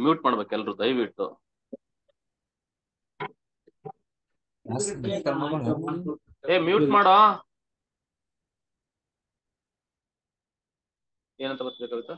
Mute ಮಾಡ್ಬೇಕು ಎಲ್ರು ದಯವಿಟ್ಟು. ಮ್ಯೂಟ್ ಮಾಡೋ. ಏನಂತ ಬರ್ತಿದೆ ಕವಿತಾ?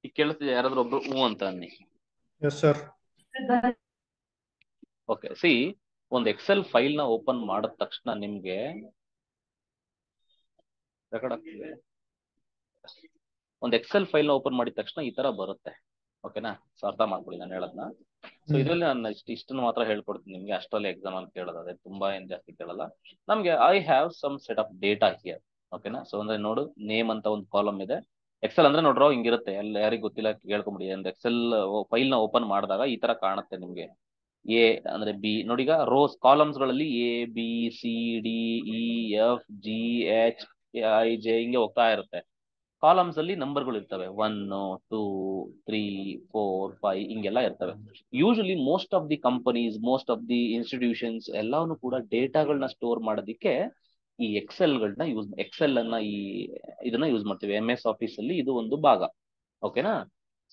ಈಗ ಕೇಳಿಸ್ತಿದೆ? ಯಾರಾದ್ರೂ ಒಬ್ರು ಹ್ಞೂ ಅಂತ ಅನ್ನಿ. Yes sir. ಓಕೆ, ಸಿ ಒಂದು ಎಕ್ಸೆಲ್ ಫೈಲ್ ನ ಓಪನ್ ಮಾಡಿದ ತಕ್ಷಣ ನಿಮ್ಗೆ ರೆಕಾರ್ಡ್ ಆಗ್ತಿದೆ. ಒಂದು ಎಕ್ಸೆಲ್ ಫೈಲ್ ನ ಓಪನ್ ಮಾಡಿದ ತಕ್ಷಣ ಈ ತರ ಬರುತ್ತೆ. ಓಕೆನಾ? ಸೊ ಅರ್ಥ ಮಾಡ್ಕೊಳ್ಳಿ ನಾನು ಹೇಳೋದನ್ನ. ಸೊ ಇದರಲ್ಲಿ ನಾನು ಇಷ್ಟನ್ನು ಮಾತ್ರ ಹೇಳ್ಕೊಡ್ತೀನಿ ನಿಮ್ಗೆ. ಅಷ್ಟರಲ್ಲಿ ಎಕ್ಸಾಮ್ ಅಂತ ಕೇಳೋದಾದ್ರೆ ತುಂಬಾ ಏನ್ ಜಾಸ್ತಿ ಕೇಳಲ್ಲ. ನಮ್ಗೆ I have some set of data here. ಓಕೆನಾ? ಸೊ ಅಂದ್ರೆ ನೋಡು, ನೇಮ್ ಅಂತ ಒಂದು ಕಾಲಮ್ ಇದೆ. ಎಕ್ಸೆಲ್ ಅಂದ್ರೆ ನೋಡ್ರೋ ಹಿಂಗಿರುತ್ತೆ. ಎಲ್ಲ ಯಾರಿಗೂ ಗೊತ್ತಿಲ್ಲ ಕೇಳ್ಕೊಂಬಿಡಿ. ಒಂದು ಎಕ್ಸೆಲ್ ಫೈಲ್ ನ ಓಪನ್ ಮಾಡಿದಾಗ ಈ ತರ ಕಾಣುತ್ತೆ ನಿಮ್ಗೆ. ಎ ಅಂದ್ರೆ ಬಿ ನೋಡಿ. ಈಗ ರೋಸ್ ಕಾಲಮ್ಸ್ ಗಳಲ್ಲಿ A B C D E F G H I J ಹಿಂಗೆ ಹೋಗ್ತಾ ಇರುತ್ತೆ. ಕಾಲಮ್ಸ್ ಅಲ್ಲಿ ನಂಬರ್ಗಳು ಇರ್ತವೆ. 1 2 3 4 5 ಹಿಂಗೆಲ್ಲ ಇರ್ತವೆ. Usually most of the companies, most of the institutions ಎಲ್ಲವನ್ನು ಕೂಡ ಡೇಟಾಗಳನ್ನ ಸ್ಟೋರ್ ಮಾಡೋದಕ್ಕೆ ಈ ಎಕ್ಸೆಲ್ ಅನ್ನ ಇದನ್ನ ಯೂಸ್ ಮಾಡ್ತೀವಿ. MS ಆಫೀಸ್ ಅಲ್ಲಿ ಇದು ಒಂದು ಭಾಗ. ಓಕೆನಾ?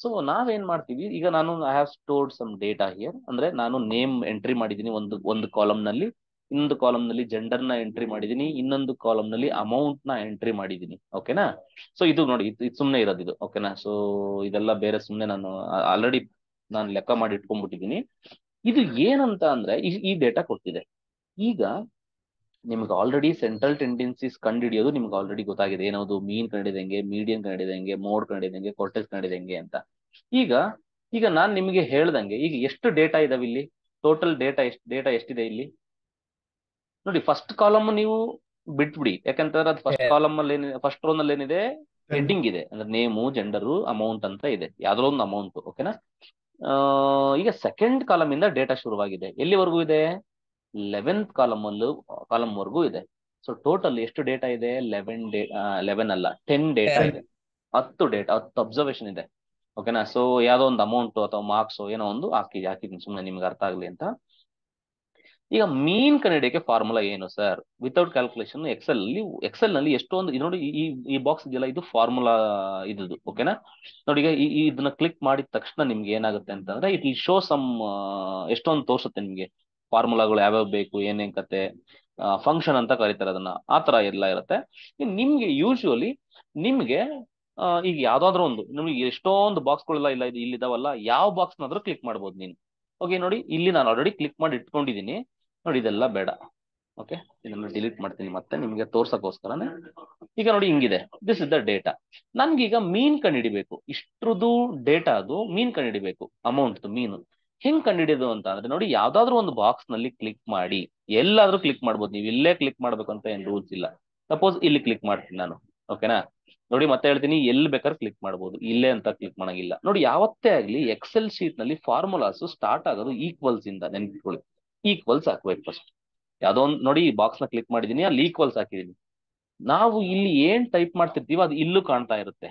ಸೊ ನಾವೇನ್ ಮಾಡ್ತೀವಿ ಈಗ, ನಾನು I have stored some data here. ಅಂದ್ರೆ ನಾನು ನೇಮ್ ಎಂಟ್ರಿ ಮಾಡಿದ್ದೀನಿ ಒಂದು ಕಾಲಮ್ ನಲ್ಲಿ, ಇನ್ನೊಂದು ಕಾಲಮ್ ನಲ್ಲಿ ಜೆಂಡರ್ ನ ಎಂಟ್ರಿ ಮಾಡಿದ್ದೀನಿ, ಇನ್ನೊಂದು ಕಾಲಮ್ ನಲ್ಲಿ ಅಮೌಂಟ್ ನ ಎಂಟ್ರಿ ಮಾಡಿದ್ದೀನಿ. ಓಕೆನಾ? ಸೊ ಇದು ನೋಡಿ, ಇದು ಸುಮ್ಮನೆ ಇರೋದು ಇದು. ಓಕೆನಾ? ಸೊ ಇದೆಲ್ಲ ಬೇರೆ ಸುಮ್ಮನೆ ನಾನು ಆಲ್ರೆಡಿ ಲೆಕ್ಕ ಮಾಡಿ ಇಟ್ಕೊಂಡ್ಬಿಟ್ಟಿದ್ದೀನಿ. ಇದು ಏನಂತ ಅಂದ್ರೆ ಈ ಡೇಟಾ ಕೊಟ್ಟಿದೆ. ಈಗ ನಿಮ್ಗೆ ಆಲ್ರೆಡಿ ಸೆಂಟ್ರಲ್ ಟೆಂಡೆನ್ಸೀಸ್ ಕಂಡುಹಿಡಿಯೋದು ನಿಮ್ಗೆ ಆಲ್ರೆಡಿ ಗೊತ್ತಾಗಿದೆ. ಏನದು ಮೀನ್ ಕಂಡಿದೆ ಹೆಂಗೆ, ಮೀಡಿಯನ್ ಕಂಡಿದೆ ಹೆಂಗೆ, ಮೋಡ್ ಕಂಡಿದೆ ಹೆಂಗೆ, ಕೊರ್ಟೆಕ್ಸ್ ಕಂಡಿದೆ ಹೆಂಗೆ ಅಂತ. ಈಗ ನಾನು ನಿಮಗೆ ಹೇಳ್ದಂಗೆ ಈಗ ಎಷ್ಟು ಡೇಟಾ ಇದಾವೆ ಇಲ್ಲಿ, ಟೋಟಲ್ ಡೇಟಾ ಎಷ್ಟಿದೆ ಇಲ್ಲಿ ನೋಡಿ. ಫಸ್ಟ್ ಕಾಲಮ್ ನೀವು ಬಿಟ್ಬಿಡಿ, ಯಾಕಂತಂದ್ರೆ ಅದು ಫಸ್ಟ್ ಕಾಲಮ್ ಅಲ್ಲಿ ಏನಿದೆ, ಫಸ್ಟ್ ರೋ ನಲ್ಲಿ ಏನಿದೆ, ಹೆಡ್ಡಿಂಗ್ ಇದೆ. ಅಂದ್ರೆ ನೇಮು, ಜೆಂಡರು, ಅಮೌಂಟ್ ಅಂತ ಇದೆ, ಯಾವ್ದೋ ಒಂದು ಅಮೌಂಟ್. ಓಕೆನಾ? ಈಗ ಸೆಕೆಂಡ್ ಕಾಲಮ್ ಇಂದ ಡೇಟಾ ಶುರುವಾಗಿದೆ. ಎಲ್ಲಿವರೆಗೂ ಇದೆ? 11th ಕಾಲಮ್ ವರ್ಗೂ ಇದೆ. ಸೊ ಟೋಟಲ್ ಎಷ್ಟು ಡೇಟಾ ಇದೆ? 11 ಅಲ್ಲ, 10 ಡೇಟಾ ಇದೆ. 10 ಅಬ್ಸರ್ವೇಷನ್ ಇದೆ. ಓಕೆನಾ? ಸೊ ಯಾವ್ದೋ ಒಂದು ಅಮೌಂಟ್ ಅಥವಾ ಮಾರ್ಕ್ಸ್ ಏನೋ ಒಂದು ಹಾಕಿದ್ದೀನಿ ಸುಮ್ಮನೆ ನಿಮ್ಗೆ ಅರ್ಥ ಆಗ್ಲಿ ಅಂತ. ಈಗ ಮೀನ್ ಕಂಡುಹಿಡಿಯಕ್ಕೆ ಫಾರ್ಮುಲಾ ಏನು ಸರ್? ವಿತೌಟ್ ಕ್ಯಾಲ್ಕುಲೇಷನ್ ಎಕ್ಸೆಲ್ ನಲ್ಲಿ ಎಷ್ಟೊಂದು ನೋಡಿ. ಈ ಬಾಕ್ಸ್ ಇದೆಯಲ್ಲ, ಇದು ಫಾರ್ಮುಲಾ ಇದ್ದು. ಓಕೆನಾ? ನೋಡಿ, ಈಗ ಇದನ್ನ ಕ್ಲಿಕ್ ಮಾಡಿದ ತಕ್ಷಣ ನಿಮ್ಗೆ ಏನಾಗುತ್ತೆ ಅಂತಂದ್ರೆ ಇಟ್ ವಿಲ್ ಶೋ ಸಮ್, ಎಷ್ಟೊಂದು ತೋರಿಸುತ್ತೆ ನಿಮ್ಗೆ ಫಾರ್ಮುಲಾಗಳು ಯಾವ್ಯಾವ ಬೇಕು, ಏನೇನ್ ಕತೆ, ಫಂಕ್ಷನ್ ಅಂತ ಕರೀತಾರೆ ಅದನ್ನ. ಆ ತರ ಎಲ್ಲ ಇರುತ್ತೆ. ನಿಮ್ಗೆ ಯೂಶುವಲಿ ನಿಮ್ಗೆ ಈಗ ಯಾವ್ದಾದ್ರು ಒಂದು ನಿಮ್ಗೆ ಎಷ್ಟೊಂದು ಬಾಕ್ಸ್ಗಳೆಲ್ಲ ಇಲ್ಲಿದಾವಲ್ಲ, ಯಾವ ಬಾಕ್ಸ್ನಾದ್ರೂ ಕ್ಲಿಕ್ ಮಾಡ್ಬೋದು ನೀನು. ಓಕೆ ನೋಡಿ, ಇಲ್ಲಿ ನಾನು ಆಲ್ರೆಡಿ ಕ್ಲಿಕ್ ಮಾಡಿ ಇಟ್ಕೊಂಡಿದ್ದೀನಿ. ನೋಡಿ, ಇದೆಲ್ಲ ಬೇಡ. ಓಕೆ, ಇದನ್ನ ಡಿಲೀಟ್ ಮಾಡ್ತೀನಿ ಮತ್ತೆ ನಿಮ್ಗೆ ತೋರ್ಸಕ್ಕೋಸ್ಕರನೇ. ಈಗ ನೋಡಿ ಹಿಂಗಿದೆ, ದಿಸ್ ಇಸ್ ದ ಡೇಟಾ. ನನ್ಗೀಗ ಮೀನ್ ಕಂಡುಹಿಡಿಬೇಕು. ಇಷ್ಟ್ರದ್ದು ಡೇಟಾ ಅದು ಮೀನ್ ಕಂಡುಹಿಡಿಬೇಕು, ಅಮೌಂಟ್ ಮೀನು. ಹೆಂಗ್ ಕಂಡುಹಿಡಿಯೋದು ಅಂತ ಅಂದ್ರೆ ನೋಡಿ, ಯಾವ್ದಾದ್ರು ಒಂದು ಬಾಕ್ಸ್ ನಲ್ಲಿ ಕ್ಲಿಕ್ ಮಾಡಿ, ಎಲ್ಲಾದ್ರೂ ಕ್ಲಿಕ್ ಮಾಡ್ಬೋದು. ನೀವು ಇಲ್ಲೇ ಕ್ಲಿಕ್ ಮಾಡ್ಬೇಕು ಅಂತ ಏನ್ ರೂಲ್ಸ್ ಇಲ್ಲ. ಸಪೋಸ್ ಇಲ್ಲಿ ಕ್ಲಿಕ್ ಮಾಡ್ತೀನಿ ನಾನು. ಓಕೆನಾ? ನೋಡಿ ಮತ್ತೆ ಹೇಳ್ತೀನಿ, ಎಲ್ಲಿ ಬೇಕಾದ್ರೆ ಕ್ಲಿಕ್ ಮಾಡ್ಬೋದು, ಇಲ್ಲೇ ಅಂತ ಕ್ಲಿಕ್ ಮಾಡಂಗಿಲ್ಲ. ನೋಡಿ, ಯಾವತ್ತೇ ಆಗ್ಲಿ ಎಕ್ಸೆಲ್ ಶೀಟ್ ನಲ್ಲಿ ಫಾರ್ಮುಲಾಸ್ ಸ್ಟಾರ್ಟ್ ಆಗೋದು ಈಕ್ವಲ್ಸ್ ಇಂದ. ನೆನ್ಪಿಟ್ಕೊಳ್ಳಿ, ಈಕ್ವಲ್ಸ್ ಹಾಕ್ಬೇಕು ಫಸ್ಟ್. ಯಾವ್ದೋ ಒಂದು ನೋಡಿ, ಈ ಬಾಕ್ಸ್ ನ ಕ್ಲಿಕ್ ಮಾಡಿದೀನಿ, ಅಲ್ಲಿ ಈಕ್ವಲ್ಸ್ ಹಾಕಿದೀನಿ. ನಾವು ಇಲ್ಲಿ ಏನ್ ಟೈಪ್ ಮಾಡ್ತಿರ್ತೀವಿ ಅದು ಇಲ್ಲೂ ಕಾಣ್ತಾ ಇರುತ್ತೆ.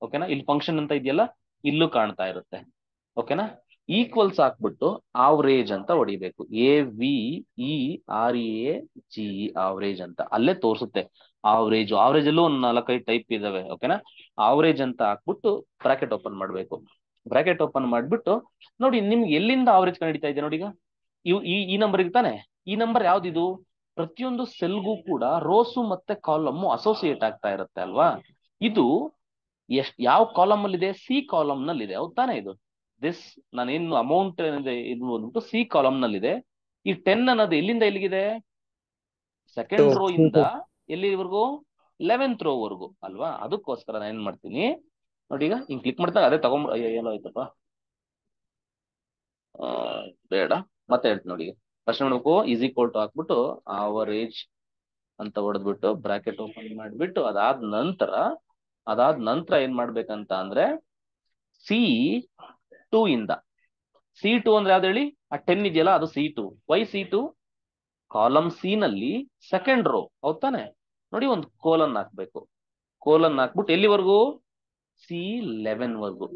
ಓಕೆನಾ? ಇಲ್ಲಿ ಫಂಕ್ಷನ್ ಅಂತ ಇದೆಯಲ್ಲ, ಇಲ್ಲೂ ಕಾಣ್ತಾ ಇರುತ್ತೆ. ಓಕೆನಾ? ಈಕ್ವಲ್ಸ್ ಹಾಕ್ಬಿಟ್ಟು ಆವರೇಜ್ ಅಂತ ಹೊಡಿಬೇಕು. AVERAGE ಆವರೇಜ್ ಅಂತ ಅಲ್ಲೇ ತೋರಿಸುತ್ತೆ. ಆವರೇಜ್ ಅಲ್ಲೂ ಒಂದು 4-5 ಟೈಪ್ ಇದಾವೆ. ಓಕೆನಾ? ಆವರೇಜ್ ಅಂತ ಹಾಕ್ಬಿಟ್ಟು ಬ್ರಾಕೆಟ್ ಓಪನ್ ಮಾಡ್ಬೇಕು. ಬ್ರಾಕೆಟ್ ಓಪನ್ ಮಾಡ್ಬಿಟ್ಟು ನೋಡಿ, ನಿಮ್ಗೆ ಎಲ್ಲಿಂದ ಆವರೇಜ್ ಕಂಡಿಡಿತಾ ಇದೆ ನೋಡಿ. ಈಗ ಈ ನಂಬರ್ ತಾನೆ, ಈ ನಂಬರ್ ಯಾವ್ದಿದು? ಪ್ರತಿಯೊಂದು ಸೆಲ್ಗೂ ಕೂಡ ರೋಸು ಮತ್ತೆ ಕಾಲಮ್ ಅಸೋಸಿಯೇಟ್ ಆಗ್ತಾ ಇರುತ್ತೆ ಅಲ್ವಾ? ಇದು ಯಾವ ಕಾಲಮ್ ಅಲ್ಲಿ ಇದೆ? ಸಿ ಕಾಲಮ್ ನಲ್ಲಿ ಇದೆ. ಹೌದ್ ತಾನೆ? ಇದು ನಾನೇನು ಅಮೌಂಟ್ ಏನಿದೆ ಇದು ಅಂದ್ಬಿಟ್ಟು ಸಿ ಕಾಲಮ್ ನಲ್ಲಿ ಇದೆ. ಈ 10 ಅನ್ನೋದು ಎಲ್ಲಿಂದ ಎಲ್ಲಿಗಿದೆ? ಸೆಕೆಂಡ್ ರೋ ಇಂದ ಎಲ್ಲಿವರೆಗೂ? 11th ರೋ ವರ್ಗು ಅಲ್ವಾ? ಅದಕ್ಕೋಸ್ಕರ ನಾನು ಏನ್ ಮಾಡ್ತೀನಿ ನೋಡಿ, ಈಗ ಹಿಂಗ್ ಕ್ಲಿಕ್ ಮಾಡ್ತಾ ಅದೇ ತಗೊಂಡ್ ಏನೋ ಆಯ್ತಪ್ಪ, ಬೇಡ ಮತ್ತೆ ಹೇಳ್ತೀನಿ ನೋಡಿ. ಫಸ್ಟ್ ನೋಡ್ಬೇಕು, ಈಸ್ ಈಕ್ವಲ್ ಟು ಹಾಕ್ಬಿಟ್ಟು ಆವರೇಜ್ ಅಂತ ಹೊಡೆದ್ಬಿಟ್ಟು ಬ್ರಾಕೆಟ್ ಓಪನ್ ಮಾಡಿಬಿಟ್ಟು ಅದಾದ ನಂತರ ಏನ್ ಮಾಡ್ಬೇಕಂತ ಅಂದ್ರೆ C2 ಇಂದ, C2 ಅಂದ್ರೆ ಯಾವ್ದು ಹೇಳಿ? ಆ 10 ಇದೆಯಲ್ಲ, ಅದು C2. Why C2? Column C ನಲ್ಲಿ ಸೆಕೆಂಡ್ ರೋ ಹೌದಾನೆ, ನೋಡಿ ಒಂದು ಕೋಲನ್ ಹಾಕ್ಬೇಕು. ಕೋಲನ್ ಹಾಕ್ಬಿಟ್ಟು ಎಲ್ಲಿವರೆಗೂ C11 ವರ್ಗು.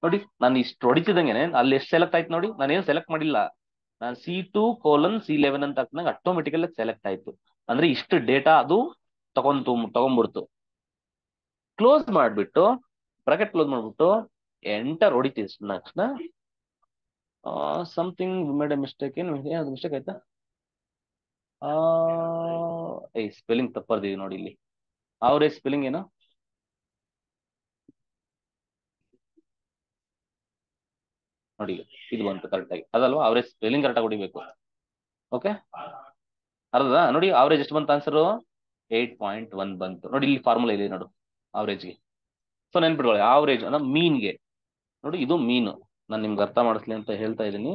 ನೋಡಿ ನಾನು ಇಷ್ಟು ಹೊಡಿತಿದಂಗೆನೆ ಅಲ್ಲಿ ಎಷ್ಟು ಸೆಲೆಕ್ಟ್ ಆಯ್ತು ನೋಡಿ, ನಾನೇನು ಸೆಲೆಕ್ಟ್ ಮಾಡಿಲ್ಲ. ನಾನು C2:C11 ಅಂತ ಹಾಕಿದಾಗ ಆಟೋಮೆಟಿಕಲ್ ಸೆಲೆಕ್ಟ್ ಆಯ್ತು. ಅಂದ್ರೆ ಇಷ್ಟು ಡೇಟಾ ಅದು ತಗೊಂಡ್ಬಿಡ್ತು. ಕ್ಲೋಸ್ ಮಾಡ್ಬಿಟ್ಟು ಬ್ರಾಕೆಟ್ ಕ್ಲೋಸ್ ಮಾಡ್ಬಿಟ್ಟು ಎಂಟರ್ ಹೊಡಿತೀವಿ. Next something made A mistake. ಏನಾದ್ರು ಮಿಸ್ಟೇಕ್ ಆಯ್ತಾ? ಸ್ಪೆಲ್ಲಿಂಗ್ ತಪ್ಪರ್ದೀವಿ ನೋಡಿ ಇಲ್ಲಿ. ಅವರೇಜ್ ಸ್ಪೆಲ್ಲಿಂಗ್ ಏನು? ನೋಡಿ ಇದು ಬಂತು ಕರೆಕ್ಟ್ ಆಗಿ, ಅದಲ್ವಾ? ಅವರೇಜ್ ಸ್ಪೆಲ್ಲಿಂಗ್ ಕರೆಕ್ಟಾಗಿ ಹೊಡಿಬೇಕು. ಓಕೆ, ಅರ್ಧದ ನೋಡಿ ಅವರೇಜ್ ಎಷ್ಟು ಬಂತು ಆನ್ಸರು? 8.1 ಬಂತು. ನೋಡಿ ಇಲ್ಲಿ ಫಾರ್ಮುಲಾ ಇದೆ ನೋಡು ಅವರೇಜ್ಗೆ. ಸೊ ನೆನ್ಪಿಟ್ಕೊಳ್ಳಿ, ಅವರೇಜ್ ಅಂದ್ರೆ ಮೀನ್ಗೆ. ನೋಡಿ ಇದು ಮೀನು, ನಾನು ನಿಮ್ಗೆ ಅರ್ಥ ಮಾಡಿಸ್ಲಿ ಅಂತ ಹೇಳ್ತಾ ಇದ್ದೀನಿ.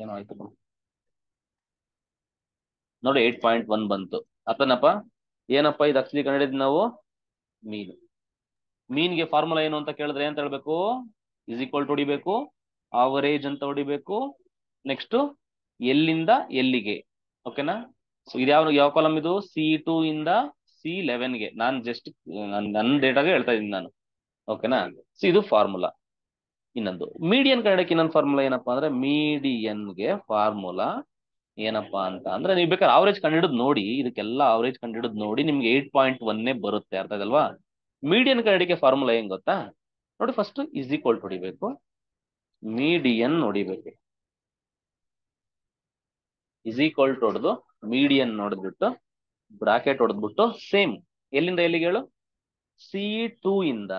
ಏನೋ ಆಯ್ತು ನೋಡಿ, 8.1 ಬಂತು. ಅರ್ಥನಪ್ಪ? ಏನಪ್ಪ ಇದು ಅಕ್ಷರಿ ಕಂಡಿದ್ದು ನಾವು? ಮೀನು. ಮೀನ್ಗೆ ಫಾರ್ಮುಲಾ ಏನು ಅಂತ ಕೇಳಿದ್ರೆ ಅಂತ ಹೇಳ್ಬೇಕು? ಇಸ್ ಈಕ್ವಲ್ ಟು ಹೊಡಿಬೇಕು, ಅವರೇಜ್ ಅಂತ ಹೊಡಿಬೇಕು. ನೆಕ್ಸ್ಟ್ ಎಲ್ಲಿಂದ ಎಲ್ಲಿಗೆ. ಓಕೆನಾ? ಸೊ ಇದು ಯಾವ ಕಾಲಮ್ ಇದು? C2 ಇಂದ C11ಗೆ. ನಾನು ಜಸ್ಟ್ ನನ್ನ ಡೇಟಾಗೆ ಹೇಳ್ತಾ ಇದ್ದೀನಿ ನಾನು. ಓಕೆನಾ? ಸೊ ಇದು ಫಾರ್ಮುಲಾ. ಇನ್ನೊಂದು ಮೀಡಿಯನ್ ಕನ್ನಡಕ್ಕೆ ಇನ್ನೊಂದು ಫಾರ್ಮುಲಾ ಏನಪ್ಪಾ ಅಂದ್ರೆ, ಮೀಡಿಯನ್ಗೆ ಫಾರ್ಮುಲಾ ಏನಪ್ಪಾ ಅಂತ ಅಂದ್ರೆ, ನೀವು ಬೇಕಾದ್ರೆ ಅವರೇಜ್ ಕಂಡಿಡಿದ್ ನೋಡಿ, ಇದಕ್ಕೆಲ್ಲ ಅವರೇಜ್ ಕಂಡಿಡಿದ್ ನೋಡಿ ನಿಮ್ಗೆ 8.1 ಬರುತ್ತೆ. ಅರ್ಥ ಆಗಲ್ವಾ? ಮೀಡಿಯನ್ ಕನ್ನಡಕ್ಕೆ ಫಾರ್ಮುಲಾ ಏನ್ ಗೊತ್ತಾ? ನೋಡಿ, ಫಸ್ಟ್ ಇಸ್ ಈಕ್ವಲ್ ಟು ಹೊಡಿಬೇಕು, ಮೀಡಿಯನ್ ಹೊಡಿಬೇಕು. ಇಸ್ ಈಕ್ವಲ್ ಟು ಹೊಡೆದು ಮೀಡಿಯನ್ ನೋಡಿದ್ಬಿಟ್ಟು ಬ್ರಾಕೆಟ್ ಹೊಡೆದ್ಬಿಟ್ಟು ಸೇಮ್ ಎಲ್ಲಿಂದ ಎಲ್ಲಿಗೆ ಹೇಳು? C2 ಇಂದ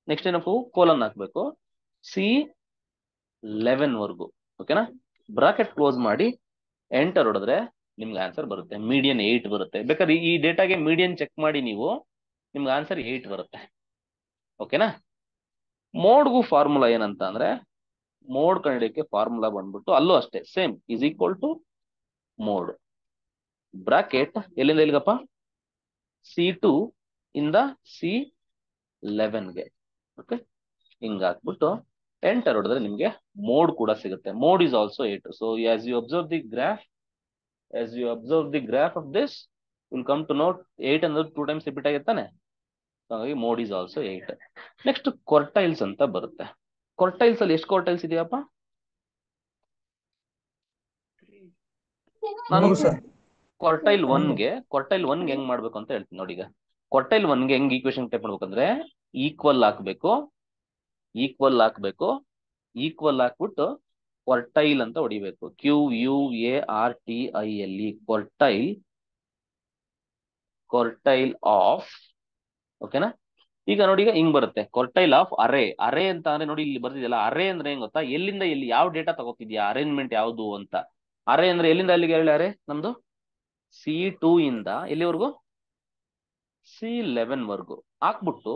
ನೆಕ್ಸ್ಟ್ ಏನಪ್ಪು ಕೋಲನ್ ಹಾಕ್ಬೇಕು, C11 ವರ್ಗು. ಓಕೆನಾ? ಬ್ರಾಕೆಟ್ ಕ್ಲೋಸ್ ಮಾಡಿ ಎಂಟರ್ ಹೊಡೆದ್ರೆ ನಿಮ್ಗೆ ಆನ್ಸರ್ ಬರುತ್ತೆ. ಮೀಡಿಯನ್ 8 ಬರುತ್ತೆ. ಬೇಕಾದ್ರೆ ಈ ಡೇಟಾಗೆ ಮೀಡಿಯನ್ ಚೆಕ್ ಮಾಡಿ ನೀವು, ನಿಮ್ಗೆ ಆನ್ಸರ್ 8 ಬರುತ್ತೆ. ಓಕೆನಾ? ಮೋಡ್ಗೂ ಫಾರ್ಮುಲಾ ಏನಂತ ಅಂದ್ರೆ, ಮೋಡ್ ಕಂಡಿಡಿಯಕ್ಕೆ ಫಾರ್ಮುಲಾ ಬಂದ್ಬಿಟ್ಟು ಅಲ್ಲೂ ಅಷ್ಟೇ same, is equal to mod bracket ಎಲ್ಲಿಂದ ಎಲ್ಲಿಗಪ್ಪ? C2 ಇಂದ C11ಗೆ. ಓಕೆ, ಹಿಂಗ ಹಾಕ್ಬಿಟ್ಟು ಎಂಟರ್ ಹೊಡೆದ್ರೆ ನಿಮ್ಗೆ ಮೋಡ್ ಕೂಡ ಸಿಗುತ್ತೆ. Mode is also 8. So as you observe the graph of this, you'll come to know 8 ಅನ್ನೋದು 2 times ರಿಪೀಟ್ ಆಗಿರ್ತಾನೆ. ಹಾಗಾಗಿ mode is also 8. Next quartiles ಅಂತ ಬರುತ್ತೆ. ಕ್ವಾರ್ಟೈಲ್ಸ್ ಅಲ್ಲಿ ಎಷ್ಟು ಕ್ವಾರ್ಟೈಲ್ಸ್ ಇದೆಯಪ್ಪ? ನಾನು ಕ್ವಾರ್ಟೈಲ್ ಒನ್ಗೆ ಹೆಂಗ್ ಮಾಡ್ಬೇಕು ಅಂತ ಹೇಳ್ತೀನಿ ನೋಡಿ. ಈಗ ಕ್ವಾರ್ಟೈಲ್ ಒನ್ಗೆ ಹೆಂಗ್ ಈಕ್ವೇಶನ್ ಟೈಪ್ ಮಾಡ್ಬೇಕಂದ್ರೆ, ಈಕ್ವಲ್ ಹಾಕ್ಬಿಟ್ಟು ಹಾಕ್ಬಿಟ್ಟು ಕ್ವಾರ್ಟೈಲ್ ಅಂತ ಹೊಡಿಬೇಕು. QUARTILE, quartile of. ಓಕೆನಾ? ಈಗ ನೋಡಿ, ಈಗ ಹಿಂಗ್ ಬರುತ್ತೆ ಕ್ವಾರ್ಟೈಲ್ ಆಫ್ ಅರೇ. ಅರೇ ಅಂತ ಅಂದ್ರೆ ನೋಡಿ ಇಲ್ಲಿ ಬರ್ತಿದೆಯಲ್ಲ, ಅರೇ ಅಂದ್ರೆ ಏನ್ ಗೊತ್ತಾ? ಎಲ್ಲಿಂದ ಎಲ್ಲಿ ಯಾವ ಡೇಟಾ ತಗೋತಿದ್ಯಾ, ಅರೇಂಜ್ಮೆಂಟ್ ಯಾವುದು ಅಂತ. ಅರೇ ಅಂದ್ರೆ ಎಲ್ಲಿಂದ ಅಲ್ಲಿಗೆ ಹೇಳಿ? ಅರೇ ನಮ್ದು C2 ಇಂದ ಎಲ್ಲಿವರೆಗೂ? C11 ವರ್ಗು ಹಾಕ್ಬಿಟ್ಟು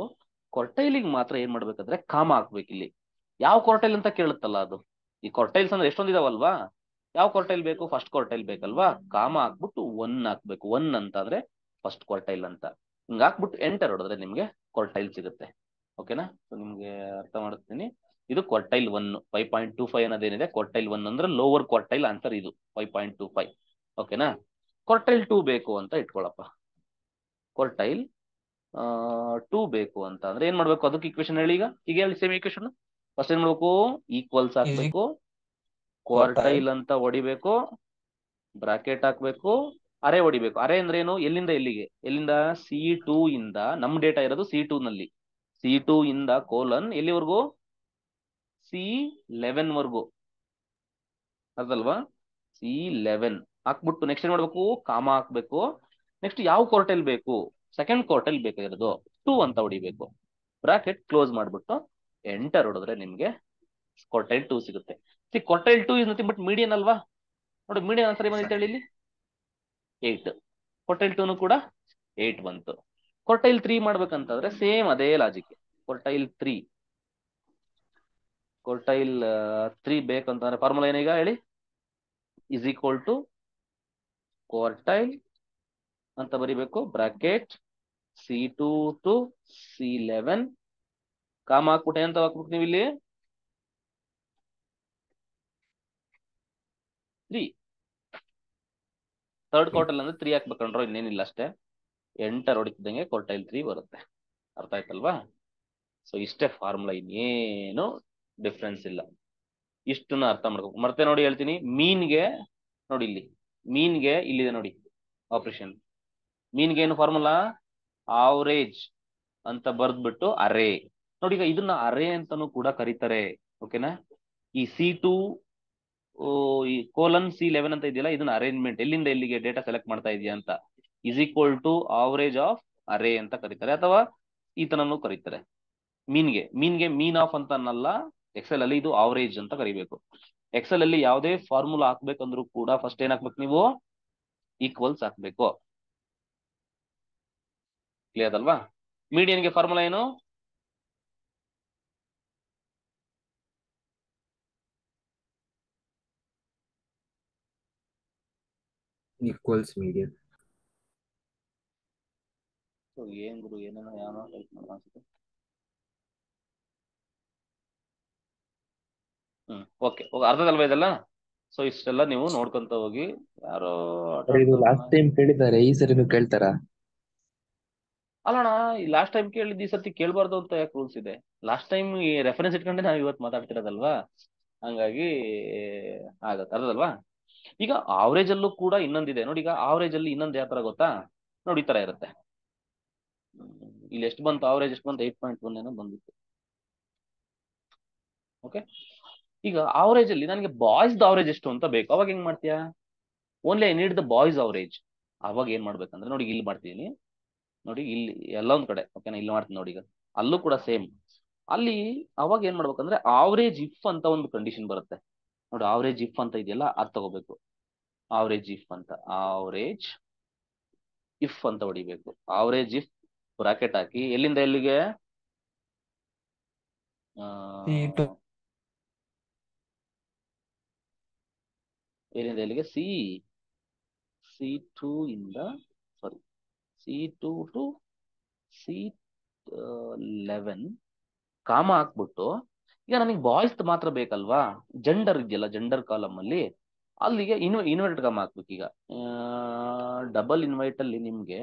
ಕ್ವಾರ್ಟೈಲಿಗೆ ಮಾತ್ರ ಏನ್ ಮಾಡ್ಬೇಕಂದ್ರೆ ಕಾಮ ಹಾಕ್ಬೇಕು. ಇಲ್ಲಿ ಯಾವ ಕ್ವಾರ್ಟೈಲ್ ಅಂತ ಕೇಳುತ್ತಲ್ಲ ಅದು. ಈ ಕ್ವಾರ್ಟೈಲ್ಸ್ ಅಂದ್ರೆ ಎಷ್ಟೊಂದಿದಾವಲ್ವಾ? ಯಾವ ಕ್ವಾರ್ಟೈಲ್ ಬೇಕು? ಫಸ್ಟ್ ಕ್ವಾರ್ಟೈಲ್ ಬೇಕಲ್ವಾ? ಕಾಮ ಹಾಕ್ಬಿಟ್ಟು 1 ಹಾಕ್ಬೇಕು. 1 ಅಂತ ಅಂದ್ರೆ ಫಸ್ಟ್ ಕ್ವಾರ್ಟೈಲ್ ಅಂತ. ಹಿಂಗ ಹಾಕ್ಬಿಟ್ಟು ಎಂಟರ್ ಹೊಡೆದ್ರೆ ನಿಮ್ಗೆ ಕ್ವಾರ್ಟೈಲ್ ಸಿಗುತ್ತೆ. ಓಕೆನಾ? ಸೊ ನಿಮ್ಗೆ ಅರ್ಥ ಮಾಡಿಸ್ತೀನಿ. ಇದು ಕ್ವಾರ್ಟೈಲ್ 1 5.25 ಅನ್ನೋದೇನಿದೆ, ಕ್ವಾರ್ಟೈಲ್ 1 ಅಂದ್ರೆ ಲೋವರ್ ಕ್ವಾರ್ಟೈಲ್ ಆನ್ಸರ್ ಇದು 5.25. ಓಕೆನಾ? ಕ್ವಾರ್ಟೈಲ್ 2 ಬೇಕು ಅಂತ ಇಟ್ಕೊಳಪ್ಪ. ಕ್ವಾರ್ಟೈಲ್ 2 ಬೇಕು ಅಂತ ಅಂದ್ರೆ ಏನ್ ಮಾಡ್ಬೇಕು? ಅದಕ್ಕೆ ಈಕ್ವೇಶನ್ ಹೇಳಿ. ಈಗ ಹೇಳಿ ಸೇಮ್ ಈಕ್ವೇಶನ್. ಫಸ್ಟ್ ಏನ್ ಮಾಡ್ಬೇಕು? ಈಕ್ವಲ್ಸ್ ಹಾಕ್ಬೇಕು, ಕ್ವಾರ್ಟೈಲ್ ಅಂತ ಹೊಡಿಬೇಕು, ಬ್ರಾಕೆಟ್ ಹಾಕ್ಬೇಕು, ಅರೆ ಹೊಡಿಬೇಕು. ಅರೆ ಅಂದ್ರೆ ಏನು? ಎಲ್ಲಿಂದ ಎಲ್ಲಿಗೆ? ಎಲ್ಲಿಂದ? C2 ಇಂದ, ನಮ್ ಡೇಟಾ ಇರೋದು C2 ನಲ್ಲಿ. C2 ಇಂದ ಕೋಲನ್ ಎಲ್ಲಿವರೆಗೂ? C11 ವರ್ಗು. ಅದಲ್ವಾ? C11 ಹಾಕ್ಬಿಟ್ಟು ನೆಕ್ಸ್ಟ್ ಏನ್ ಮಾಡ್ಬೇಕು? ಕಾಮ ಹಾಕ್ಬೇಕು. ನೆಕ್ಸ್ಟ್ ಯಾವ ಕ್ವಾರ್ಟೈಲ್ ಬೇಕು? ಸೆಕೆಂಡ್ ಕ್ವಾರ್ಟೈಲ್ ಬೇಕಾಗಿರೋದು 2 ಅಂತ ಹೊಡಿಬೇಕು. ಬ್ರಾಕೆಟ್ ಕ್ಲೋಸ್ ಮಾಡ್ಬಿಟ್ಟು ಎಂಟರ್ ಹೊಡೆದ್ರೆ ನಿಮ್ಗೆ ಕ್ವಾರ್ಟೈಲ್ 2 ಸಿಗುತ್ತೆ. Quartile 2 is nothing but median ಅಲ್ವಾ? ನೋಡಿ ಮೀಡಿಯನ್ ಆನ್ಸರ್ ಏನು ಅಂತ ಹೇಳಿ ಇಲ್ಲಿ 8. ಕ್ವಾರ್ಟೈಲ್ 2 ಕೂಡ 8 ಬಂತು. ಕ್ವಾರ್ಟೈಲ್ 3 ಮಾಡ್ಬೇಕಂತಂದ್ರೆ ಸೇಮ್ ಅದೇ ಲಾಜಿಕ್. ಕ್ವಾರ್ಟೈಲ್ 3 ಬೇಕಂತಂದ್ರೆ ಫಾರ್ಮುಲಾ ಏನೀಗ ಹೇಳಿ? ಇಸ್ ಈಕ್ವಲ್ ಟು ಕ್ವಾರ್ಟೈಲ್ ಅಂತ ಬರಿಬೇಕು, ಬ್ರಾಕೆಟ್ C2 to C11 ಕಾಮ ಹಾಕ್ಬಿಟ್ಟು ಎಂತ ಹಾಕ್ಬೇಕು ನೀವು ಇಲ್ಲಿ? 3. ಥರ್ಡ್ ಕ್ವಾರ್ಟೈಲ್ ಅಂದ್ರೆ 3 ಹಾಕ್ಬೇಕಂಡ್ರೋ, ಇನ್ನೇನಿಲ್ಲ ಅಷ್ಟೇ. ಎಂಟರ್ ಹೊಡಿತಿದ್ದಂಗೆ ಕ್ವಾರ್ಟೈಲ್ 3 ಬರುತ್ತೆ. ಅರ್ಥ ಆಯ್ತಲ್ವಾ? ಸೊ ಇಷ್ಟೇ ಫಾರ್ಮುಲಾ, ಇನ್ನೇನು ಡಿಫ್ರೆನ್ಸ್ ಇಲ್ಲ. ಇಷ್ಟನ್ನ ಅರ್ಥ ಮಾಡ್ಬೇಕು. ಮತ್ತೆ ನೋಡಿ ಹೇಳ್ತೀನಿ, ಮೀನ್ಗೆ ನೋಡಿ ಇಲ್ಲಿ, ಮೀನ್ಗೆ ಇಲ್ಲಿದೆ ನೋಡಿ ಆಪರೇಷನ್. ಮೀನ್ಗೆ ಏನು ಫಾರ್ಮುಲಾ? ಆವರೇಜ್ ಅಂತ ಬರ್ದ್ಬಿಟ್ಟು ಅರೇ. ನೋಡಿ ಈಗ ಇದನ್ನ ಅರೇ ಅಂತಾನು ಕೂಡ ಕರೀತಾರೆ. ಓಕೆನಾ? ಈ C2 ಈ ಕೋಲನ್ C11 ಅಂತ ಇದೆಯಲ್ಲ, ಇದನ್ನ ಅರೇಂಜ್ಮೆಂಟ್ ಎಲ್ಲಿಂದ ಎಲ್ಲಿಗೆ ಡೇಟಾ ಸೆಲೆಕ್ಟ್ ಮಾಡ್ತಾ ಇದೆಯಾ ಅಂತ is equal to average of array ಅಂತ ಕರೀತಾರೆ, ಅಥವಾ ಈ ತರನು ಕರೀತಾರೆ. ಮೀನ್ಗೆ ಮೀನ್ ಆಫ್ ಅಂತ ಅನ್ನಲ್ಲ, ಎಕ್ಸೆಲ್ ಅಲ್ಲಿ ಇದು ಆವರೇಜ್ ಅಂತ ಕರಿಬೇಕು. ಎಕ್ಸೆಲ್ ಅಲ್ಲಿ ಯಾವುದೇ ಫಾರ್ಮುಲಾ ಹಾಕ್ಬೇಕಂದ್ರೂ ಕೂಡ ಫಸ್ಟ್ ಏನ್ ಹಾಕ್ಬೇಕು ನೀವು? ಈಕ್ವಲ್ಸ್ ಹಾಕ್ಬೇಕು. ಕ್ಲಿಯರ್ ಅಲ್ವಾ? ಮೀಡಿಯನ್ಗೆ ಫಾರ್ಮುಲಾ ಏನು? Equals median. ಏನ್ ಗುರು, ಏನೇನೋ ಯಾರೋ ಟೈಪ್ ಮಾಡೋದು ಅನ್ಸುತ್ತೆ. ಓಕೆ, ಅರ್ಥದಲ್ವಾ ಇದೆಲ್ಲ? ಸೊ ಇಷ್ಟೆಲ್ಲ ನೀವು ನೋಡ್ಕೊಂತ ಹೋಗಿ. ಯಾರೋ ಇದು ಲಾಸ್ಟ್ ಟೈಮ್ ಕೇಳಿದ್ದಾರೆ, ಈ ಸರಿ ನೀವು ಕೇಳ್ತಾರಾ? ಅಲ್ಲಣ್ಣ, ಈ ಲಾಸ್ಟ್ ಟೈಮ್ ಕೇಳಿದ್ದು ಈ ಸರ್ತಿ ಕೇಳಬಾರ್ದು ಅಂತ ಯಾಕೆ ರೂಲ್ಸ್ ಇದೆ? ಲಾಸ್ಟ್ ಟೈಮ್ ಈ ರೆಫರೆನ್ಸ್ ಇಟ್ಕೊಂಡೆ ನಾವು ಇವತ್ತು ಮಾತಾಡ್ತಿರೋದಲ್ವಾ, ಹಂಗಾಗಿ ಆಗತ್ತೆ. ಅರ್ಥದಲ್ವಾ? ಈಗ ಆವರೇಜ್ ಅಲ್ಲೂ ಕೂಡ ಇನ್ನೊಂದಿದೆ ನೋಡಿ. ಈಗ ಆವರೇಜ್ ಅಲ್ಲಿ ಇನ್ನೊಂದು ಯಾವ ತರ ಗೊತ್ತಾ? ನೋಡಿ ಈ ತರ ಇರುತ್ತೆ. ಇಲ್ಲಿ ಎಷ್ಟು ಬಂತು ಆವರೇಜ್? ಎಷ್ಟು ಬಂತು? 8.1 ಏನೋ ಬಂದಿತ್ತು. ಓಕೆ, ಈಗ ಆವರೇಜ್ ಅಲ್ಲಿ ನನಗೆ ಬಾಯ್ಸ್ ಆವರೇಜ್ ಎಷ್ಟು ಅಂತ ಬೇಕು. ಅವಾಗ ಹೆಂಗ್ ಮಾಡ್ತೀಯಾ? Only I need the boys average. ಅವಾಗ ಏನ್ ಮಾಡ್ಬೇಕಂದ್ರೆ ನೋಡಿ, ಇಲ್ಲಿ ಮಾಡ್ತೀನಿ ನೋಡಿ, ಇಲ್ಲಿ ಎಲ್ಲ ಒಂದ್ ಕಡೆ. ಓಕೆನಾ? ಇಲ್ಲಿ ಮಾಡ್ತೀನಿ ನೋಡಿ. ಈಗ ಅಲ್ಲೂ ಕೂಡ ಸೇಮ್. ಅಲ್ಲಿ ಅವಾಗ ಏನ್ ಮಾಡ್ಬೇಕಂದ್ರೆ ಆವರೇಜ್ ಇಫ್ ಅಂತ ಒಂದು ಕಂಡೀಷನ್ ಬರುತ್ತೆ ನೋಡಿ. ಆವರೇಜ್ ಇಫ್ ಅಂತ ಇದೆಯಲ್ಲ, ಅದ್ ತಗೋಬೇಕು. ಆವರೇಜ್ ಇಫ್ ಅಂತ, ಆವರೇಜ್ ಇಫ್ ಅಂತ ಹೊಡಿಬೇಕು. ಆವರೇಜ್ ಇಫ್ ಬ್ರಾಕೆಟ್ ಹಾಕಿ ಎಲ್ಲಿಂದ ಎಲ್ಲಿಗೆ? ಎಲ್ಲಿಂದ ಎಲ್ಲಿಗೆ? C2 ಇಂದ, ಸಾರಿ, C2 ಟು C11 ಕಾಮ ಹಾಕ್ಬಿಟ್ಟು, ಈಗ ನನಗೆ ಬಾಯ್ಸ್ ಮಾತ್ರ ಬೇಕಲ್ವಾ? ಜೆಂಡರ್ ಇದೆಯಲ್ಲ, ಜೆಂಡರ್ ಕಾಲಮ್ ಅಲ್ಲಿ ಅಲ್ಲಿಗೆ ಇನ್ವರ್ಟೆಡ್ ಕಾಮ ಹಾಕ್ಬೇಕು. ಈಗ ಡಬಲ್ ಇನ್ವೈಟ್ ಅಲ್ಲಿ ನಿಮ್ಗೆ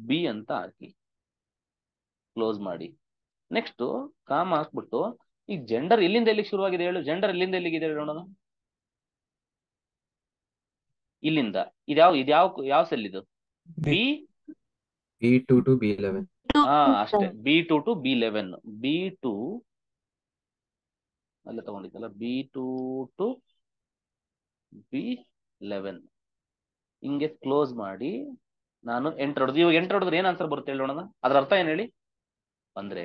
ಬಿ ಅಂತ ಹಾಕಿ ಕ್ಲೋಸ್ ಮಾಡಿ. ನೆಕ್ಸ್ಟ್ ಕಾಮ ಹಾಕ್ಬಿಟ್ಟು, ಈ ಜೆಂಡರ್ ಎಲ್ಲಿಂದ ಎಲ್ಲಿಗೆ ಶುರುವಾಗಿದೆ ಹೇಳು? ಜೆಂಡರ್ ಎಲ್ಲಿಂದ ಎಲ್ಲಿಗಿದೆ ನೋಡೋಣ. ಇಲ್ಲಿಂದ ಇದ್ಯಾವ ಸೆಲ್ ಇದು? B2 to B11. ಅಷ್ಟೇ, B2 to B11. B2 ಅಲ್ಲೇ ತಗೊಂಡಿದ್ದಲ್ಲ, B2 to B11 ಹಿಂಗೆ ಕ್ಲೋಸ್ ಮಾಡಿ ನಾನು ಎಂಟರ್ ಹೊಡೆದು. ಇವಾಗ ಎಂಟರ್ ಹೊಡೆದ್ರೆ ಏನ್ ಆನ್ಸರ್ ಬರುತ್ತೆ ಹೇಳಿ ನೋಡೋಣ. ಅದ್ರ ಅರ್ಥ ಏನ್ ಹೇಳಿ? ಅಂದ್ರೆ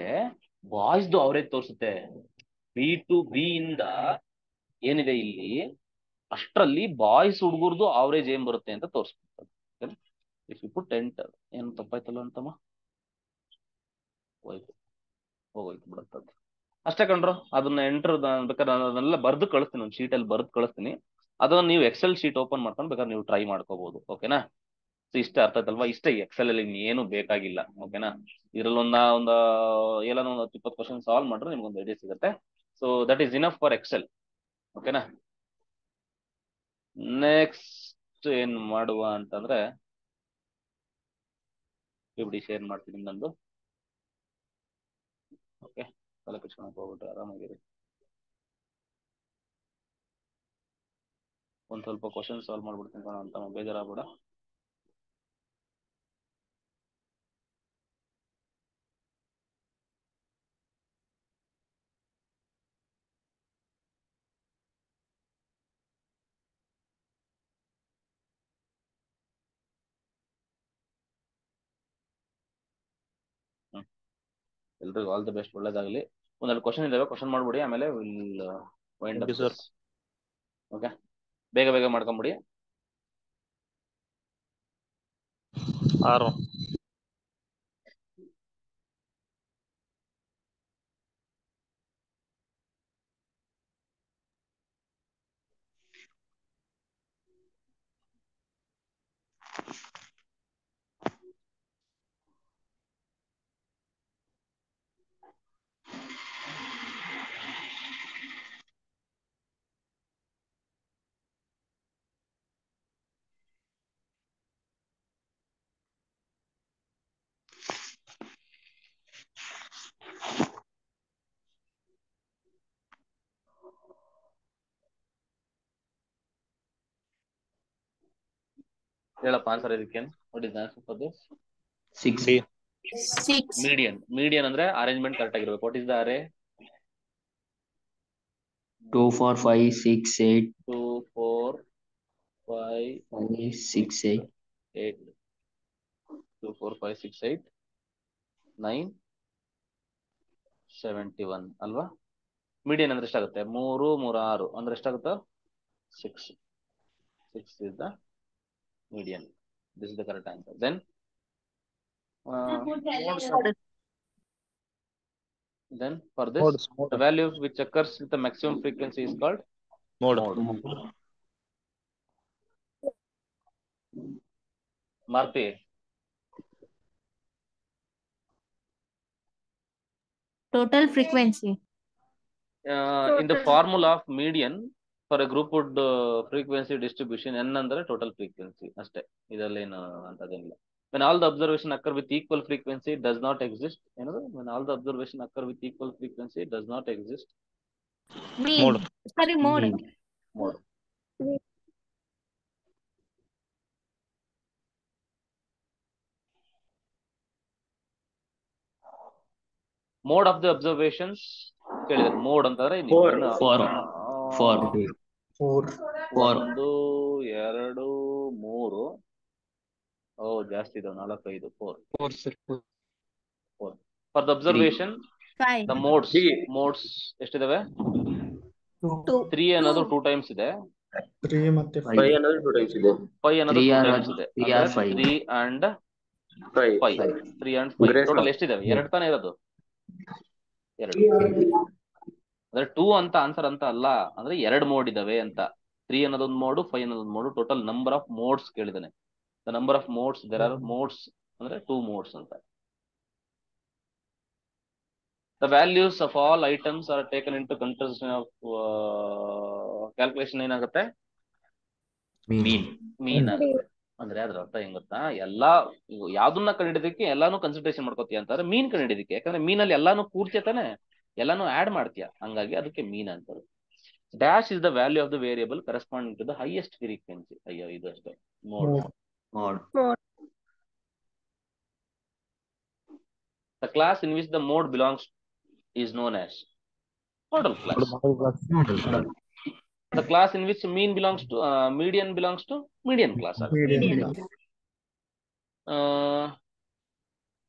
ಬಾಯ್ಸ್ದು ಅವರೇಜ್ ತೋರಿಸುತ್ತೆ. B ಇಂದ ಏನಿದೆ ಇಲ್ಲಿ ಅಷ್ಟರಲ್ಲಿ ಬಾಯ್ಸ್ ಹುಡುಗರ್ದು ಅವರೇಜ್ ಏನ್ ಬರುತ್ತೆ ಅಂತ ತೋರಿಸ್ಬಿಡ್ತದೆ. ಇಫ್ ಯು ಪುಟ್ ಎಂಟರ್, ಏನು ತಪ್ಪಾಯ್ತಲ್ಲ ಅಂತಮ್ಮ, ಹೋಗೋಯ್ತು ಬಿಡುತ್ತದು. ಅಷ್ಟೇ ಕಣ್ರು. ಅದನ್ನ ಎಂಟರ್ ಬೇಕಾದ್ರೆ ನಾನು ಅದನ್ನೆಲ್ಲ ಬರ್ದು ಕಳಿಸ್ತೀನಿ, ಒಂದು ಶೀಟಲ್ಲಿ ಬರ್ದು ಕಳಿಸ್ತೀನಿ. ಅದನ್ನ ನೀವು ಎಕ್ಸೆಲ್ ಶೀಟ್ ಓಪನ್ ಮಾಡ್ಕೊಂಡು ಬೇಕಾದ್ರೆ ನೀವು ಟ್ರೈ ಮಾಡ್ಕೋಬಹುದು. ಓಕೆನಾ? ಸೊ ಇಷ್ಟೇ, ಅರ್ಥ ಆಯ್ತಲ್ವಾ? ಇಷ್ಟೇ, ಎಕ್ಸೆಲ್ ಅಲ್ಲಿ ಏನು ಬೇಕಾಗಿಲ್ಲ. ಓಕೆನಾ? ಇದ್ರಲ್ಲಿ ಒಂದು ಏನೋ ಒಂದು 20 ಕ್ವಶನ್ ಸಾಲ್ವ್ ಮಾಡ್ರೆ ನಿಮ್ಗೊಂದು ಐಡಿಯಾ ಸಿಗುತ್ತೆ. So that is enough for Excel. ಓಕೆನಾ? ನೆಕ್ಸ್ಟ್ ಏನ್ ಮಾಡುವ ಅಂತಂದ್ರೆ, ಬಿಡಿ ಶೇರ್ ಮಾಡ್ತೀನಿ ನಂದು. ಓಕೆ, ತಲೆ ಕೆಡ್ಸ್ಕೊಳಕ್ ಹೋಗ್ಬಿಟ್ರೆ ಆರಾಮಾಗಿರಿ. ಒಂದ್ ಸ್ವಲ್ಪ ಕ್ವಶನ್ ಸಾಲ್ವ್ ಮಾಡ್ಬಿಡ್ತೀನಿ ಅಂತ ಬೇಜಾರಾಗ್ಬೇಡ. ಎಲ್ರಿಗೂ ಆಲ್ ದಿ ಬೆಸ್ಟ್, ಒಳ್ಳೇದಾಗಲಿ. ಒಂದೆರಡು ಕ್ವಶನ್ ಇದಾವೆ, ಕ್ವಶನ್ ಮಾಡ್ಬಿಡಿ, ಆಮೇಲೆ will wind up this. Okay, ಬೇಗ ಬೇಗ ಮಾಡ್ಕೊಂಬಿಡಿ. ಹೇಳಪ್ಪ ಆನ್ಸರ್ ಇದಕ್ಕೆ. What is answer for this? 6. D. 6. Median ಅಂದ್ರೆ ಅರೇಂಜ್ಮೆಂಟ್ ಕರೆಕ್ಟ್ ಆಗಿರ್ಬೇಕು. ವಾಟ್ ಇಸ್ ದ ಅರೇ? 2 4 5 6 8 2 4 5 5 6 8 8 2 4 5 6 8 9 71 ಅಲ್ವಾ? ಮೀಡಿಯನ್ ಅಂದ್ರೆ ಎಷ್ಟಾಗುತ್ತೆ? 3 3 6 ಅಂದ್ರೆ ಎಷ್ಟಾಗುತ್ತೆ? 6. 6 is the median. This is the correct answer. Then for this, Modes. the value which occurs with the maximum frequency is called Mode. mode. Marti, Total frequency. in the formula of median for a grouped frequency distribution, n ಅಂದ್ರೆ total frequency ಅಷ್ಟೇ. ಇದರಲ್ಲಿ ಏನು ಅಂತದೇನಿಲ್ಲ. When all the observation occur with equal frequency does not exist. ಏನದು? When all the observation occur with equal frequency does not exist. Mean. Mode. Sorry, mode. Mode. Mode of the observations ಕೇಳಿದ್ರೆ mode ಅಂತಂದ್ರೆ ನೀವು 4 4 1 2 3 ಜಾಸ್ತಿ ಇದಾವೆ 4 5 4 for the observation 5. the modes ಎಷ್ಟಿದಾವೆ? 3 ಅನ್ನೋದು 2 times ಇದೆ. 3 ಮತ್ತೆ 5 ಅನ್ನೋದು 2 ಟೈಮ್ಸ್ ಇದೆ. 5 ಅನ್ನೋದು 2 times ಇದೆ. 3 are 5. 3 and 5 3 and 5 total ಎಷ್ಟಿದಾವೆ? 2 ತಾನೇ ಇರೋದು. 2 ಅಂದ್ರೆ 2 ಅಂತ ಆನ್ಸರ್ ಅಂತ ಅಲ್ಲ, ಅಂದ್ರೆ 2 ಮೋಡ್ ಇದಾವೆ ಅಂತ. 3 ಅನ್ನೋದೊಂದು ಮೋಡು, 5 ಅನ್ನೋದೊಂದು mode. Total number of modes ಕೇಳಿದಾನೆ. The number of modes, there are modes ಅಂದ್ರೆ 2 ಮೋಡ್ಸ್ ಅಂತ. The values of all items are taken into consideration of calculation ಏನಾಗುತ್ತೆ? ಮೀನ್ ಆಗುತ್ತೆ. ಅಂದ್ರೆ ಅದ್ರ ಅರ್ಥ ಹೆಂಗ್ ಗೊತ್ತಾ? ಎಲ್ಲಾ ಯಾವ್ದನ್ನ ಕಂಡಿಡಿದಕ್ಕೆ ಎಲ್ಲಾನು ಕನ್ಸಿಡರೇಷನ್ ಮಾಡ್ಕೋತೀಯ ಅಂತಾರೆ ಮೀನ್ ಕಂಡಿಡಿದಕ್ಕೆ. ಯಾಕಂದ್ರೆ ಮೀನಲ್ಲಿ ಎಲ್ಲಾನು ಕೂರ್ತಿಯ ತಾನೆ, ಎಲ್ಲಾನು ಆಡ್ ಮಾಡ್ತೀಯ, ಹಂಗಾಗಿ ಅದಕ್ಕೆ ಮೀನ್ ಅಂತಾರೆ. Dash is the value of the variable corresponding to the highest frequency. ಅಯ್ಯೋ ಇದು ಅಷ್ಟೇ. Mode. The class in which the mode belongs is known as model class. The class in which mean belongs to median belongs to median class.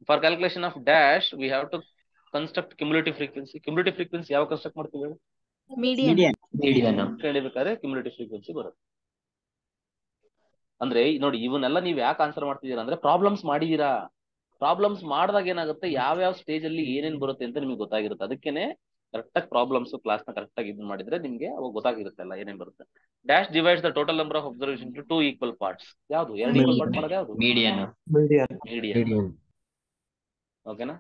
For calculation of dash we have to construct cumulative frequency. Cumulative frequency ಯಾವ construct ಮಾಡ್ತೀವಿ? Median. ಕೇಳಿಬೇಕಾದ್ರೆ cumulative frequency ಬರುತ್ತೆ. ಅಂದ್ರೆ ನೋಡಿ ಇವನ್ನೆಲ್ಲ ನೀವು ಯಾಕೆ answer ಮಾಡ್ತಿದ್ದೀರಾ ಅಂದ್ರೆ ಪ್ರಾಬ್ಲಮ್ಸ್ ಮಾಡಿದೀರಾ. ಪ್ರಾಬ್ಲಮ್ಸ್ ಮಾಡಿದಾಗ ಏನಾಗುತ್ತೆ, ಯಾವ ಸ್ಟೇಜ್ ಅಲ್ಲಿ ಏನೇನ್ ಬರುತ್ತೆ ಅಂತ ನಿಮ್ಗೆ ಗೊತ್ತಾಗಿರುತ್ತೆ. ಅದಕ್ಕೇನೆ ಕರೆಕ್ಟ್ ಆಗಿ ಪ್ರಾಬ್ಲಮ್ಸ್ ಕ್ಲಾಸ್ ನ ಕರೆಕ್ಟ್ ಆಗಿ ಇದು ಮಾಡಿದ್ರೆ ನಿಮ್ಗೆ ಅವಾಗ ಗೊತ್ತಾಗಿರುತ್ತೆ ಎಲ್ಲ ಏನೇನ್ ಬರುತ್ತೆ. Dash divides the total number of observation to 2 equal parts. ಯಾವುದು 2 equal part ಮಾಡೋದು? ಯಾವುದು? ಮೀಡಿಯನ್. ಓಕೆನಾ?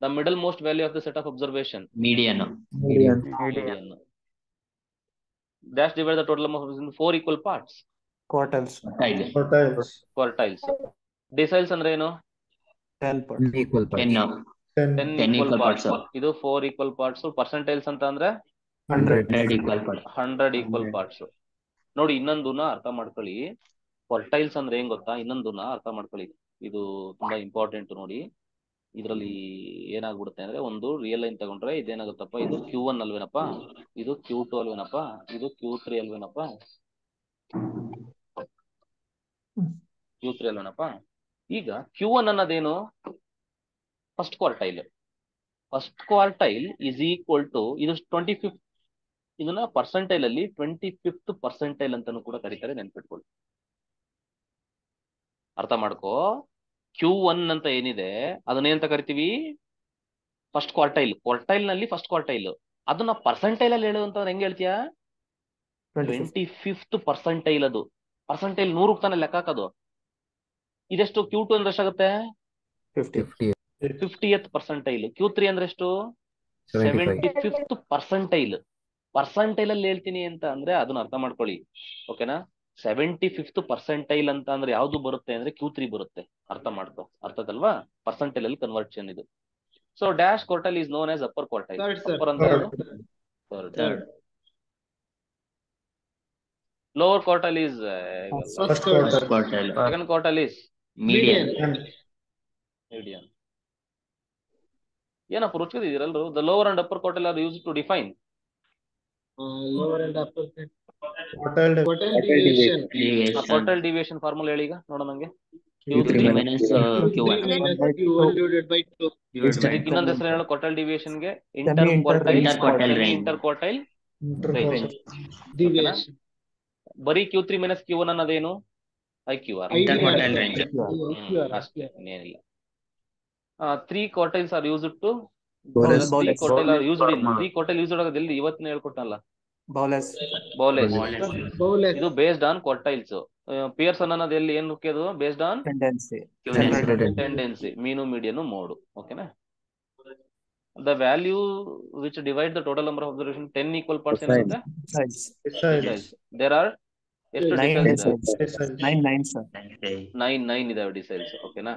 The middle most value of the set of observation median. Dash divide the total number of 4 equal parts. Quartiles. Deciles ಅಂದ್ರೆ ಏನು? 10 equal parts. ಇದು 4 equal parts. ಪರ್ಸೆಂಟೈಲ್ಸ್ ಅಂತ ಅಂದ್ರೆ 100 equal parts. ನೋಡಿ ಇನ್ನೊಂದನ್ನ ಅರ್ಥ ಮಾಡ್ಕೊಳ್ಳಿ. ಕ್ವಾರ್ಟೈಲ್ಸ್ ಅಂದ್ರೆ ಏನ್ ಗೊತ್ತಾ? ಇನ್ನೊಂದನ್ನ ಅರ್ಥ ಮಾಡ್ಕೊಳ್ಳಿ, ಇದು ತುಂಬಾ ಇಂಪಾರ್ಟೆಂಟ್. ನೋಡಿ ಇದ್ರಲ್ಲಿ ಏನಾಗ್ಬಿಡುತ್ತೆ ಅಂದ್ರೆ, ಒಂದು ರಿಯಲ್ ಲೈನ್ ತಗೊಂಡ್ರೆ ಇದೇನಾಗುತ್ತಪ್ಪ, ಇದು Q1 ಅಲ್ವೇನಪ್ಪ, ಇದು Q2 ಅಲ್ವೇನಪ್ಪ, ಇದು Q3 ಅಲ್ವೇನಪ್ಪ, Q3 ಅಲ್ವೇನಪ್ಪ. ಈಗ Q1 ಅನ್ನೋದೇನು? First quartile. First quartile is equal to ಇದು 25th. ಇದನ್ನ ಪರ್ಸೆಂಟೈಲ್ ಅಲ್ಲಿ 25th ಪರ್ಸೆಂಟೈಲ್ ಅಂತಾನು ಕೂಡ ಕರೀತಾರೆ, ನೆನ್ಪಿಟ್ಕೊಳ್ಳಿ. ಅರ್ಥ ಮಾಡ್ಕೋ. Q1 ಅಂತ ಏನಿದೆ ಅದನ್ನೇಂತ ಕರಿತೀವಿ? First quartile. ಕ್ವಾರ್ಟೈಲ್ ನಲ್ಲಿ ಫಸ್ಟ್ ಕ್ವಾರ್ಟೈಲ್. ಅದನ್ನ ಪರ್ಸೆಂಟೈಲ್ ಅಲ್ಲಿ ಹೇಳುವಂತ ಹೆಂಗ್ ಹೇಳ್ತೀಯ? 25th percentile. ಅದು ಪರ್ಸೆಂಟೈಲ್ 100 ತಾನೆ ಲೆಕ್ಕ ಹಾಕೋದು. ಇದೆಷ್ಟು? Q2 ಅಂದ್ರೆ ಎಷ್ಟಾಗುತ್ತೆ? 50th percentile. Q3 ಅಂದ್ರೆ ಎಷ್ಟು? 75th percentile. ಪರ್ಸೆಂಟೈಲ್ ಅಲ್ಲಿ ಹೇಳ್ತೀನಿ ಅಂತ ಅಂದ್ರೆ ಅದನ್ನ ಅರ್ಥ ಮಾಡ್ಕೊಳ್ಳಿ, ಓಕೆನಾ? 75th ಪರ್ಸೆಂಟೈಲ್ ಅಂತ ಅಂದ್ರೆ ಯಾವ್ದು ಬರುತ್ತೆ ಅಂದ್ರೆ Q3 ಬರುತ್ತೆ. ಅರ್ಥ ಮಾಡ್ಕೊ, ಅರ್ಥದಲ್ವಾ? ಪರ್ಸೆಂಟೈಲ್ ಅಲ್ಲಿ ಕನ್ವರ್ಷನ್ ಇದು. So dash quartile is known as upper quartile. Upper ಅಂತ third. lower quartile is First quarter. First quartile. second quartile is Median. median. ಏನಪ್ಪ ರುಚಿದಿರಲ್ರು the lower and upper quartile are used to define lower and upper Quartile deviation. Deviation. quartile deviation formula ಹೇಳಿ ಈಗ ನೋಡೋಣ ನಂಗೆ. Q3 minus Q1. divided by 2. ಇದಕ್ಕೆ ಇನ್ನೊಂದು ಹೆಸರು ಹೇಳು quartile deviation ಗೆ inter Interquartile quartile range. inter quartile interquartile. Deviation. ಬರೀ Q3 minus Q1 ಅನ್ನೋದೇನು IQR. Interquartile range. ಅಷ್ಟೇ ಇನ್ನೇನಿಲ್ಲ. 3 quartiles are used to Bowlers. 3 quartile are used in 3 quartile used ಆಗೋದಿಲ್ಲ ಇವತ್ತಿನ ಹೇಳ್ಕೊಟ್ಟಲ್ಲ Bowlers. ಬೌಲೇಜ್ Bowlers. ಇದು ಬೇಸ್ಡ್ ಆನ್ ಕ್ವಾರ್ಟೈಲ್ಸ್. ಪಿಯರ್ಸನ್ ಅನ್ನೋದು ಎಲ್ಲಿ ಏನು ಮುಖ್ಯದು based on Tendency. Tendency ಮೀನು ಮೀಡಿಯನ್ ಮೋಡು. ಓಕೆನಾ. The value which divide the total number of observation 10 equal parts ಏನಾಗುತ್ತೆ Deciles. There are ಎಷ್ಟು Nine ಡಿಸೈಲ್ಸ್ ಇದೆ? Deciles. 9 sir. 9 ಇದಾವೆ ಡಿಸೈಲ್ಸ್. ಓಕೆನಾ.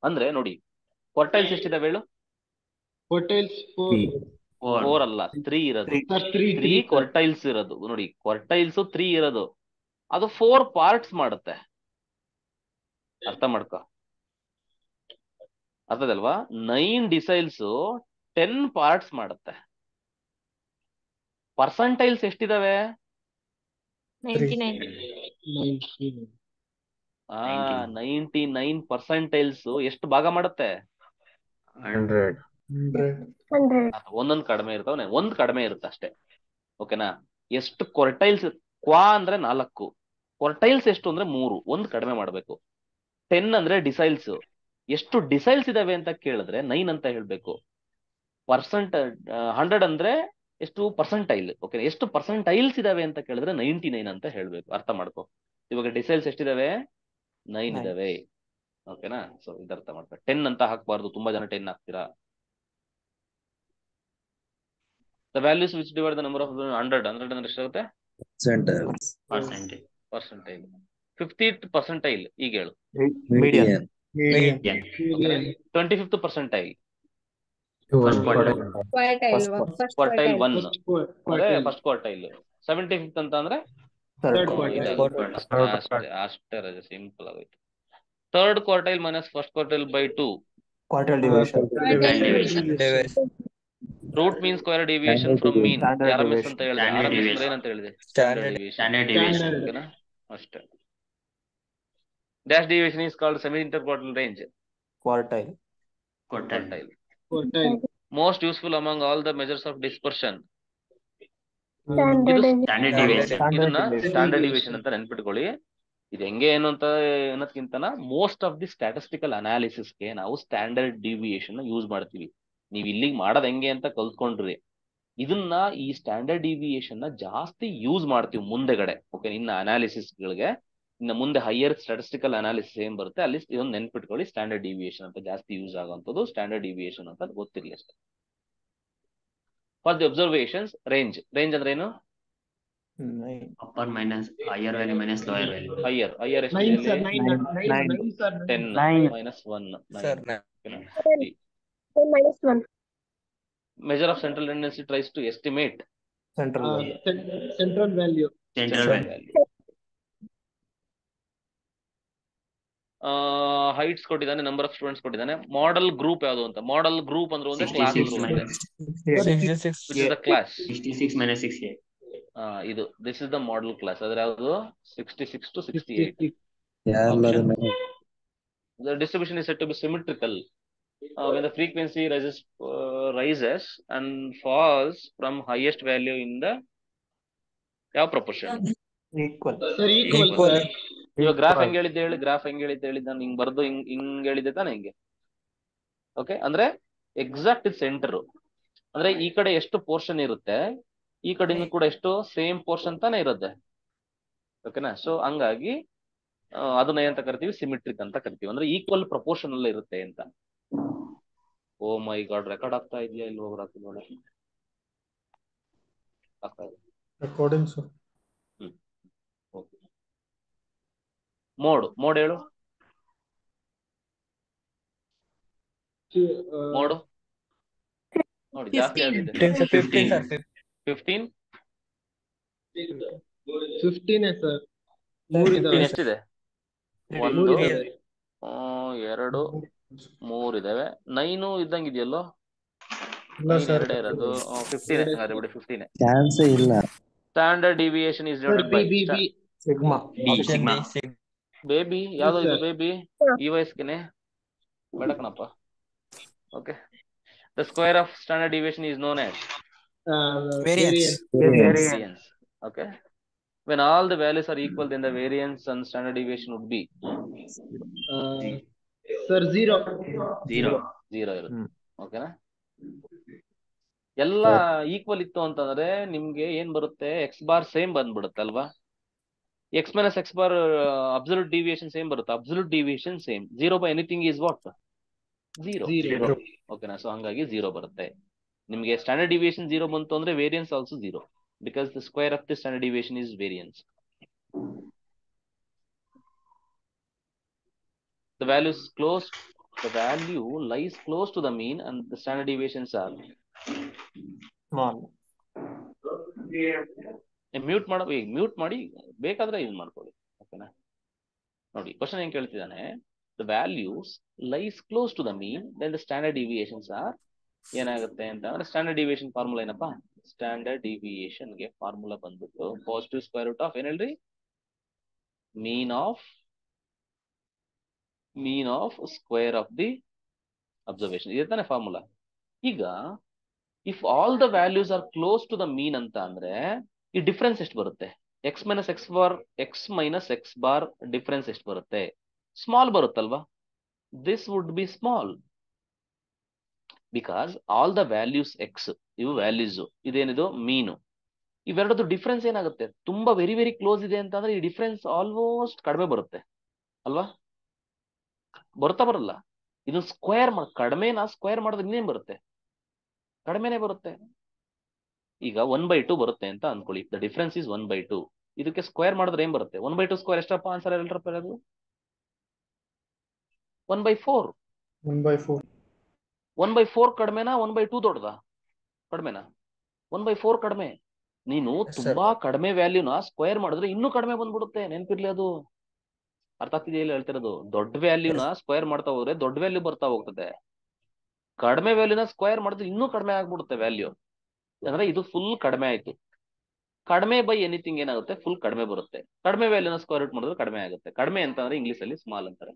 ಅಂದ್ರೆ ನೋಡಿ ಕ್ವಾರ್ಟೈಲ್ಸ್ ಎಷ್ಟಿದಾವೆ ಹೇಳು? Quartiles 4. 4 ಅಲ್ಲ 3 ಇರೋದು. 3 ಕ್ವಾರ್ಟೈಲ್ಸ್ ಇರೋದು ನೋಡಿ. ಕ್ವಾರ್ಟೈಲ್ಸ್ 3 ಇರೋದು ಅದು 4 ಪಾರ್ಟ್ಸ್ ಮಾಡುತ್ತೆ. ಅರ್ಥ ಮಾಡ್ಕೊ. ಅರ್ಥದಲ್ವಾ? 9 ಡಿಸೈಲ್ಸ್ 10 ಪಾರ್ಟ್ಸ್ ಮಾಡುತ್ತೆ. ಪರ್ಸೆಂಟೈಲ್ಸ್ ಎಷ್ಟಿದಾವೆ? 99. 99 ಪರ್ಸೆಂಟೈಲ್ಸ್ ಎಷ್ಟು ಭಾಗ ಮಾಡುತ್ತೆ? 100. ಒಂದೊಂದು ಕಡಿಮೆ ಇರ್ತಾವೆ, ಒಂದ್ ಕಡಿಮೆ ಇರುತ್ತೆ ಅಷ್ಟೇ. ಓಕೆನಾ. ಎಷ್ಟು ಕ್ವಾರ್ಟೈಲ್ಸ್? ಕ್ವಾ ಅಂದ್ರೆ 4, ಕ್ವಾರ್ಟೈಲ್ಸ್ ಎಷ್ಟು ಅಂದ್ರೆ 3, ಒಂದ್ ಕಡಿಮೆ ಮಾಡ್ಬೇಕು. 10 ಅಂದ್ರೆ ಡಿಸೈಲ್ಸ್. ಎಷ್ಟು ಡಿಸೈಲ್ಸ್ ಇದಾವೆ ಅಂತ ಕೇಳಿದ್ರೆ 9 ಅಂತ ಹೇಳ್ಬೇಕು. 100 ಅಂದ್ರೆ ಎಷ್ಟು ಪರ್ಸೆಂಟೈಲ್. ಓಕೆ, ಎಷ್ಟು ಪರ್ಸೆಂಟೈಲ್ಸ್ ಇದಾವೆ ಅಂತ ಕೇಳಿದ್ರೆ 99 ಅಂತ ಹೇಳ್ಬೇಕು. ಅರ್ಥ ಮಾಡ್ಕೊ. ಇವಾಗ ಡಿಸೈಲ್ಸ್ ಎಷ್ಟಿದಾವೆ? 9 ಇದಾವೆ. ಓಕೆನಾ. ಸೊ ಇದರ್ಥ ಮಾಡ್ಕೊ. 10 ಅಂತ ಹಾಕ್ಬಾರ್ದು, ತುಂಬಾ ಜನ 10 ಹಾಕ್ತೀರಾ. The values which divide the number of 100 ಅಂದ್ರೆ ಎಷ್ಟಾಗುತ್ತೆ? ಪರ್ಸೆಂಟೈಲ್. 50th percentile ಈಗ ಹೇಳು. Median. 25th percentile Quartile. quartile 1 ಅಂದ್ರೆ Quartile. First quartile. 75th ಅಂತ ಅಂದ್ರೆ Third quartile. ಅಷ್ಟೇ ರಜೆ, ಸಿಂಪಲ್ ಆಗೋಯ್ತು. Third quartile minus first quartile by 2. Quartile deviation. Root mean square deviation from mean. Standard RMS deviation. ಅಂತ ಹೇಳಿದೆ. Standard RMS deviation. ಏನಂತ ಹೇಳಿದೆ? Standard deviation. ಓಕೆನಾ. ಅಷ್ಟೇ. Dash deviation is called semi interquartile range. Quartile. Quartile. Quartile. Most useful among all the measures of dispersion. Standard deviation. ಇದನ್ನ standard deviation ಅಂತ ನೆನ್ಪಿಟ್ಕೊಳ್ಳಿ. ಇದು ಹೆಂಗೆ ಏನು ಅಂತ ಅನ್ನೋದಕ್ಕಿಂತನ ಮೋಸ್ಟ್ ಆಫ್ ದಿ ಸ್ಟ್ಯಾಟಿಸ್ಟಿಕಲ್ ಅನಾಲಿಸಿಸ್ಗೆ ನಾವು ಸ್ಟ್ಯಾಂಡರ್ಡ್ ಡಿವಿಯೇಷನ್ ಯೂಸ್ ಮಾಡ್ತೀವಿ. ನೀವು ಇಲ್ಲಿಗೆ ಮಾಡೋದು ಹೆಂಗೆ ಅಂತ ಕಲ್ತ್ಕೊಂಡ್ರಿ. ಇದನ್ನ ಈ ಸ್ಟ್ಯಾಂಡರ್ಡ್ ಡಿವಿಯೇಷನ್ ಜಾಸ್ತಿ ಯೂಸ್ ಮಾಡ್ತೀವಿ ಮುಂದೆಗಡೆ. ಓಕೆ, ಇನ್ನ ಅನಾಲಿಸಿಸ್ಗಳಿಗೆ ಇನ್ನು ಮುಂದೆ ಹೈಯರ್ ಸ್ಟ್ಯಾಟಿಸ್ಟಿಕಲ್ ಅನಾಲಿಸಿಸ್ ಏನ್ ಬರುತ್ತೆ ಅಲ್ಲಿ ಇದೊಂದು ನೆನ್ಪಿಟ್ಕೊಳ್ಳಿ. ಸ್ಟ್ಯಾಂಡರ್ಡ್ ಡಿವಿಯೇಷನ್ ಅಂತ ಜಾಸ್ತಿ ಯೂಸ್ ಆಗುವಂಥದ್ದು ಸ್ಟ್ಯಾಂಡರ್ಡ್ ಡಿವಿಯೇಷನ್ ಅಂತ ಗೊತ್ತಿರಲಿ ಅಷ್ಟೇ. For the observations range. Range ಅಂದ್ರೆ ಏನು? Upper minus higher value minus lower value. Higher ಎಷ್ಟು? 9 sir. 10 Nine. minus 1 Sir, 9. 10 minus 1. Measure of central tendency tries to estimate Central value. Central value. Central value. Heights ಕೊಟ್ಟಿದ್ದಾನೆ, number of students ಕೊಟ್ಟಿದ್ದಾನೆ. Model group ಯಾವುದು ಅಂತ? Model group ಅಂದ್ರೆ ಒಂದೇ, class 66 ಅಂದ್ರೆ minus class 66 minus 68. ಇದು this is the model class. ಅದ್ರ ಯಾವುದು? 66 to 68. The distribution is said to be symmetrical when the frequency rises and falls from highest value in the ಯಾವ proportion? Equal. Sir, equal. Sir. ಇವಾಗ graph ಹೆಂಗ್ ಹೇಳಿದ್ದೆ ಹೇಳಿ? Graph ಹೆಂಗ್ ಹೇಳಿದ್ದೆ ನಾನು ಹಿಂಗ್ ಬರ್ದು ಹಿಂಗ್ ಹೇಳಿದ್ದೆ ತಾನೆ ಹಿಂಗೆ. ಓಕೆ, ಅಂದ್ರೆ ಎಕ್ಸಾಕ್ಟ್ ಸೆಂಟರ್. ಅಂದ್ರೆ ಈ ಕಡೆ ಎಷ್ಟು ಪೋರ್ಷನ್ ಇರುತ್ತೆ, ಈ ಕಡೆಯಿಂದ ಕೂಡ ಎಷ್ಟು ಸೇಮ್ ಪೋರ್ಷನ್ ತಾನೇ ಇರುತ್ತೆ. ಓಕೆನಾ. ಸೊ ಹಂಗಾಗಿ ಅದನ್ನ ಏನಂತ ಕರಿತೀವಿ? ಸಿಮಿಟ್ರಿಕ್ ಅಂತ ಕರಿತೀವಿ. ಅಂದ್ರೆ ಈಕ್ವಲ್ ಪ್ರಪೋರ್ಷನ್ ಅಲ್ಲಿ ಇರುತ್ತೆ ಅಂತ. ಓ ಮೈ ಗಾಡ್, ರೆಕಾರ್ಡ್ ಆಗ್ತಾ ಇದೆಯಾ ಇಲ್ಲಿ? ಹೋಗ್ರ ನೋಡಿ. ಆಗ್ತಾ ಇದೆ. Recording, sir. ಮೋಡ್ ಹೇಳು. ಮೋಡು ನೋಡಿ ಜಾಸ್ತಿ ಆಗಿದೆ. 15. 15 15 ಸರ್. 3 15 ಇದಾವೆ. ಎಷ್ಟಿದೆ? 3 ಒಂದು, ಇದಾವೆ. 2, 3 ಇದಾವೆ. 9 ಇದ್ದಂಗಿದೆಯಲ್ಲೋ? ಇಲ್ಲ 9 ಸರ್ ಎರಡೇ ಇರೋದು. 15 ಹಾಗಾದ್ರೆ ಬಿಡಿ, 15. ಚಾನ್ಸೇ ಇಲ್ಲ. Standard deviation is sir denoted B by B B sigma option sigma. D baby. ಯಾವ್ದು ಇದು ಸರ್. ಬೇಬಿ? ಈ ವಯಸ್ಸಿಗೆ ಬೇಡ ಕಣಪ್ಪ. Okay. The square of standard deviation is known as variance. variance. Okay. When all the values are equal, then the variance and standard deviation would be sir 0. 0 ಇರುತ್ತೆ. ಓಕೆನಾ? ಎಲ್ಲ equal ಇತ್ತು ಅಂತಂದ್ರೆ ನಿಮ್ಗೆ ಏನ್ ಬರುತ್ತೆ? ಎಕ್ಸ್ ಬಾರ್ ಸೇಮ್ ಬಂದ್ಬಿಡುತ್ತೆ ಅಲ್ವಾ? X minus X bar absolute deviation same ಬರುತ್ತೆ. Absolute deviation same. 0 by anything is what? 0. ಓಕೆನಾ? ಸೊ ಹಂಗಾಗಿ 0 ಬರುತ್ತೆ. ನಿಮ್ಗೆ ಸ್ಟ್ಯಾಂಡರ್ಡ್ ಡಿವಿಯೇಷನ್ 0 ಬಂತು ಅಂದ್ರೆ variance also 0, because the square of the standard deviation is variance. The value lies close to the mean and the standard deviations are small. Mute ಮಾಡಿ ಬೇಕಾದ್ರೆ use ಮಾಡ್ಕೊಳ್ಳಿ. ಓಕೆನಾ? ನೋಡಿ ಕ್ವಶನ್ ಏನ್ ಕೇಳ್ತಿದ್ದಾನೆ, the values lies close to the mean, then the standard deviations are ಏನಾಗುತ್ತೆ ಅಂತ ಅಂದ್ರೆ, standard deviation formula ಏನಪ್ಪ? ಸ್ಟ್ಯಾಂಡರ್ಡ್ ಡಿವಿಯೇಷನ್ ಗೆ ಫಾರ್ಮುಲಾ ಬಂದ್ಬಿಟ್ಟು ಪಾಸಿಟಿವ್ ಸ್ಕ್ವೇರ್ ರೂಟ್ ಆಫ್ ಏನ್ ಹೇಳ್ರಿ? Mean of square of the observation. ಇದೆ ತಾನೆ ಫಾರ್ಮುಲಾ? ಈಗ if all the values are close to the mean ಅಂತ ಅಂದ್ರೆ ಈ ಡಿಫ್ರೆನ್ಸ್ ಎಷ್ಟು ಬರುತ್ತೆ? X minus X bar difference ಎಷ್ಟು ಬರುತ್ತೆ? ಸ್ಮಾಲ್ ಬರುತ್ತಲ್ವಾ? This would be small, because all the values X, ಇವು ವ್ಯಾಲ್ಯೂಸ್, ಇದೇನಿದು ಮೀನು, ಇವೆರಡದು ಡಿಫ್ರೆನ್ಸ್ ಏನಾಗುತ್ತೆ? ತುಂಬಾ ವೆರಿ ವೆರಿ ಕ್ಲೋಸ್ ಇದೆ ಅಂತ ಅಂದ್ರೆ ಈ ಡಿಫ್ರೆನ್ಸ್ ಆಲ್ಮೋಸ್ಟ್ ಕಡಿಮೆ ಬರುತ್ತೆ ಅಲ್ವಾ? ಬರಲ್ಲ? ಇದು ಸ್ಕ್ವೇರ್ ಕಡಿಮೆನಾ ಸ್ಕ್ವೇರ್ ಮಾಡಿದ್ರೆ ಇನ್ನೇನ್ ಬರುತ್ತೆ? ಕಡಿಮೆನೆ ಬರುತ್ತೆ. ಈಗ 1/2 ಬರುತ್ತೆ ಅಂತ ಅನ್ಕೊಳ್ಳಿ. The difference is 1/2. ಇದಕ್ಕೆ ಸ್ಕ್ವೇರ್ ಮಾಡಿದ್ರೆ ಏನ್ ಬರುತ್ತೆ? 1/2 ಸ್ಕ್ವೇರ್ ಎಷ್ಟಪ್ಪ? ಆನ್ಸರ್ ಹೇಳ್ರಪ್ಪ. ಅದು 1/4. 1/4 ಕಡಿಮೆನಾ? 1/2 ದೊಡ್ಡದಾ? ಕಡಿಮೆನಾ? 1/4 ಕಡಿಮೆ. ನೀನು ತುಂಬಾ ಕಡಿಮೆ ವ್ಯಾಲ್ಯೂನ ಸ್ಕ್ವೇರ್ ಮಾಡಿದ್ರೆ ಇನ್ನೂ ಕಡಿಮೆ ಬಂದ್ಬಿಡುತ್ತೆ. ನೆನ್ಪಿರ್ಲಿ ಅದು. ಅರ್ಥ ಆಗ್ತಿದೆಯಾ ಇಲ್ಲ ಹೇಳ್ತಿರೋದು? ದೊಡ್ಡ ವ್ಯಾಲ್ಯೂನ ಸ್ಕ್ವೇರ್ ಮಾಡ್ತಾ ಹೋದ್ರೆ ದೊಡ್ಡ ವ್ಯಾಲ್ಯೂ ಬರ್ತಾ ಹೋಗ್ತದೆ. ಕಡಿಮೆ ವ್ಯಾಲ್ಯೂನ ಸ್ಕ್ವೇರ್ ಮಾಡಿದ್ರೆ ಇನ್ನೂ ಕಡಿಮೆ ಆಗ್ಬಿಡುತ್ತೆ ವ್ಯಾಲ್ಯೂ. ಅಂದ್ರೆ ಇದು ಫುಲ್ ಕಡಿಮೆ ಆಯ್ತು. ಕಡಿಮೆ ಬೈ ಎನಿಥಿಂಗ್ ಏನಾಗುತ್ತೆ? ಫುಲ್ ಕಡಿಮೆ ಬರುತ್ತೆ. ಕಡಿಮೆ ವ್ಯಾಲ್ಯೂನ ಸ್ಕ್ವೇರ್ ರೂಟ್ ಮಾಡಿದ್ರೆ ಕಡಿಮೆ ಆಗುತ್ತೆ. ಕಡಿಮೆ ಅಂತಂದ್ರೆ ಇಂಗ್ಲಿಷ್ ಅಲ್ಲಿ ಸ್ಮಾಲ್ ಅಂತಾರೆ.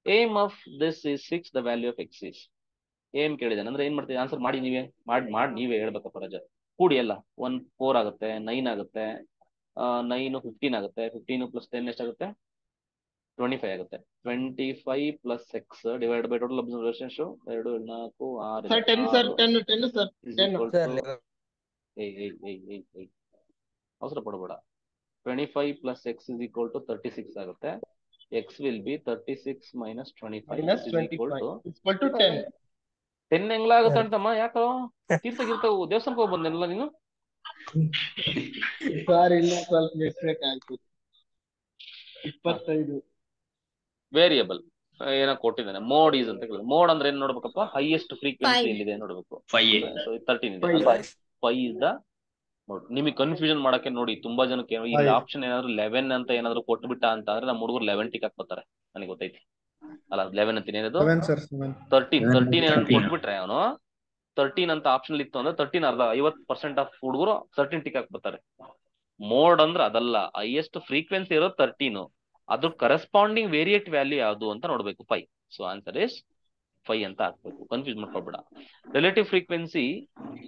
Aim of this is 6, the value of X is. Aim ಕೇಳಿದಾನೆ ಅಂದ್ರೆ ಏನ್ ಮಾಡ್ತೀವಿ? ಆನ್ಸರ್ ಮಾಡಿ ನೀವೇ ನೀವೇ ಹೇಳ್ಬೇಕಪ್ಪ ರಜ. ಕೂಡಿ ಎಲ್ಲ 1 4 ಆಗುತ್ತೆ, 9 ಆಗುತ್ತೆ, 9 15 ಆಗುತ್ತೆ, 15 + 10 ಎಷ್ಟಾಗುತ್ತೆ? 25 ಆಗುತ್ತೆ. 25 + x divide by total observation 2 4 6 sir 10 sir 10 sir 10. ಅವಸರ ಪಡಬೇಡ. 25 + x = 36 ಆಗುತ್ತೆ. x will be 36 - 25 = 10. 10 ಹೆಂಗ್ಲಾಗುತ್ತೆ ಅಂತಮ್ಮ? ಯಾಕೋ ತೀರ್ಥ ದೇವಸ್ಥಾನಕ್ಕೆ ಹೋಗಿ ಬಂದೆನಲ್ಲ ನೀನು? ಸರ್ ಇಲ್ಲ ಸ್ವಲ್ಪ ಮಿಸ್ಟೇಕ್ ಆಯ್ತು. 25 ವೇರಿಯಬಲ್ ಏನೋ ಕೊಟ್ಟಿದ್ದಾನೆ. ಮೋಡ್ ಈಸ್ ಅಂತ ಕೇಳಿದ್ರೆ, ಮೋಡ್ ಅಂದ್ರೆ ಏನ್ ನೋಡ್ಬೇಕಪ್ಪ? ಹೈಯೆಸ್ಟ್ ಫ್ರೀಕ್ವೆನ್ಸಿ ಎಲ್ಲಿದೆ ನೋಡ್ಬೇಕು. 5. ಸೊ 13 ಇದೆ. 5 ಇಸ್ ದ ಮೋಡ್. ನಿಮಗೆ ಕನ್ಫ್ಯೂಷನ್ ಮಾಡಕ್ಕೆ ನೋಡಿ, ತುಂಬಾ ಜನಕ್ಕೆ ಇಲ್ಲಿ ಆಪ್ಷನ್ ಏನಾದ್ರು 11 ಅಂತ ಏನಾದ್ರು ಕೊಟ್ಬಿಟ್ಟ ಅಂತ ಅಂದ್ರೆ ನಮ್ಮ ಹುಡುಗರು 11 ಟಿಕ್ ಹಾಕ್ತಾರೆ. ನನಗೆ ಗೊತ್ತೈತಿ ಅಲ್ಲ, 11 ಅಂತೀನಿ. ಏನದು 13 ಏನಾದ್ರು ಕೊಟ್ಬಿಟ್ರೆ ಅವನು 13 ಅಂತ ಆಪ್ಷನ್ ಇತ್ತು ಅಂದ್ರೆ 13 ಅರ್ಧ 50% ಆಫ್ ಹುಡುಗರು 13 ಟಿಕ್ ಹಾಕ್ಬಿಡ್ತಾರೆ. ಮೋಡ್ ಅಂದ್ರೆ ಅದಲ್ಲ. ಹೈಯೆಸ್ಟ್ ಫ್ರೀಕ್ವೆನ್ಸಿ ಇರೋದು 13, ಅದು ಕರೆಸ್ಪಾಂಡಿಂಗ್ ವೇರಿಯೇಟ್ ವ್ಯಾಲ್ಯೂ ಯಾವುದು ಅಂತ ನೋಡ್ಬೇಕು. 5. ಸೊ ಆನ್ಸರ್ ಇಸ್ 5 ಅಂತ ಹಾಕ್ಬೇಕು. ಕನ್ಫ್ಯೂಸ್ ಮಾಡ್ಕೊಳ್ಬೇಡ. Relative frequency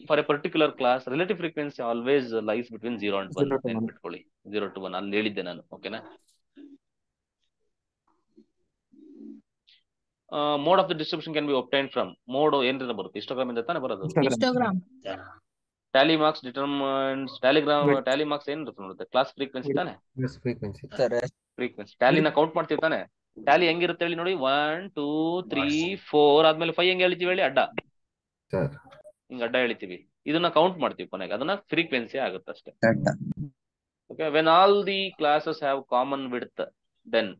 for a particular class, relative frequency always lies between 0 and 1. ನೆನ್ಪಿಟ್ಕೊಳ್ಳಿ, 0 to 1 ಅಲ್ಲಿ ಹೇಳಿದ್ದೆ ನಾನು. ಓಕೆನಾ? Mode of the distribution can be obtained from mode ಏನ್ರಿಂದ ಬರುತ್ತೆ? ಹಿಸ್ಟೋಗ್ರಾಮ್ ಇಂದ ತಾನೇ ಬರೋದು. Tally marks determines tally marks ಏನ್ ನೋಡುತ್ತೆ? ಕ್ಲಾಸ್ ಫ್ರೀಕ್ವೆನ್ಸಿ ತಾನೆ? ಫ್ರೀಕ್ವೆನ್ಸಿ ಟ್ಯಾಲಿನ ಕೌಂಟ್ ಮಾಡ್ತೀವಿ ತಾನೆ? ಟ್ಯಾಲಿ ಹೆಂಗಿರುತ್ತೆ ಹೇಳಿ ನೋಡಿ. 1 2 3 4 ಆದ್ಮೇಲೆ 5 ಹೆಂಗ್ ಹೇಳ್ತೀವಿ ಹೇಳಿ? ಅಡ್ಡ ಹಿಂಗ್ ಅಡ್ಡ ಹೇಳ್ತೀವಿ. ಇದನ್ನ ಕೌಂಟ್ ಮಾಡ್ತೀವಿ ಕೊನೆಗೆ, ಅದನ್ನ ಫ್ರೀಕ್ವೆನ್ಸಿ ಆಗುತ್ತೆ ಅಷ್ಟೇ. Okay. When all the classes have common width, then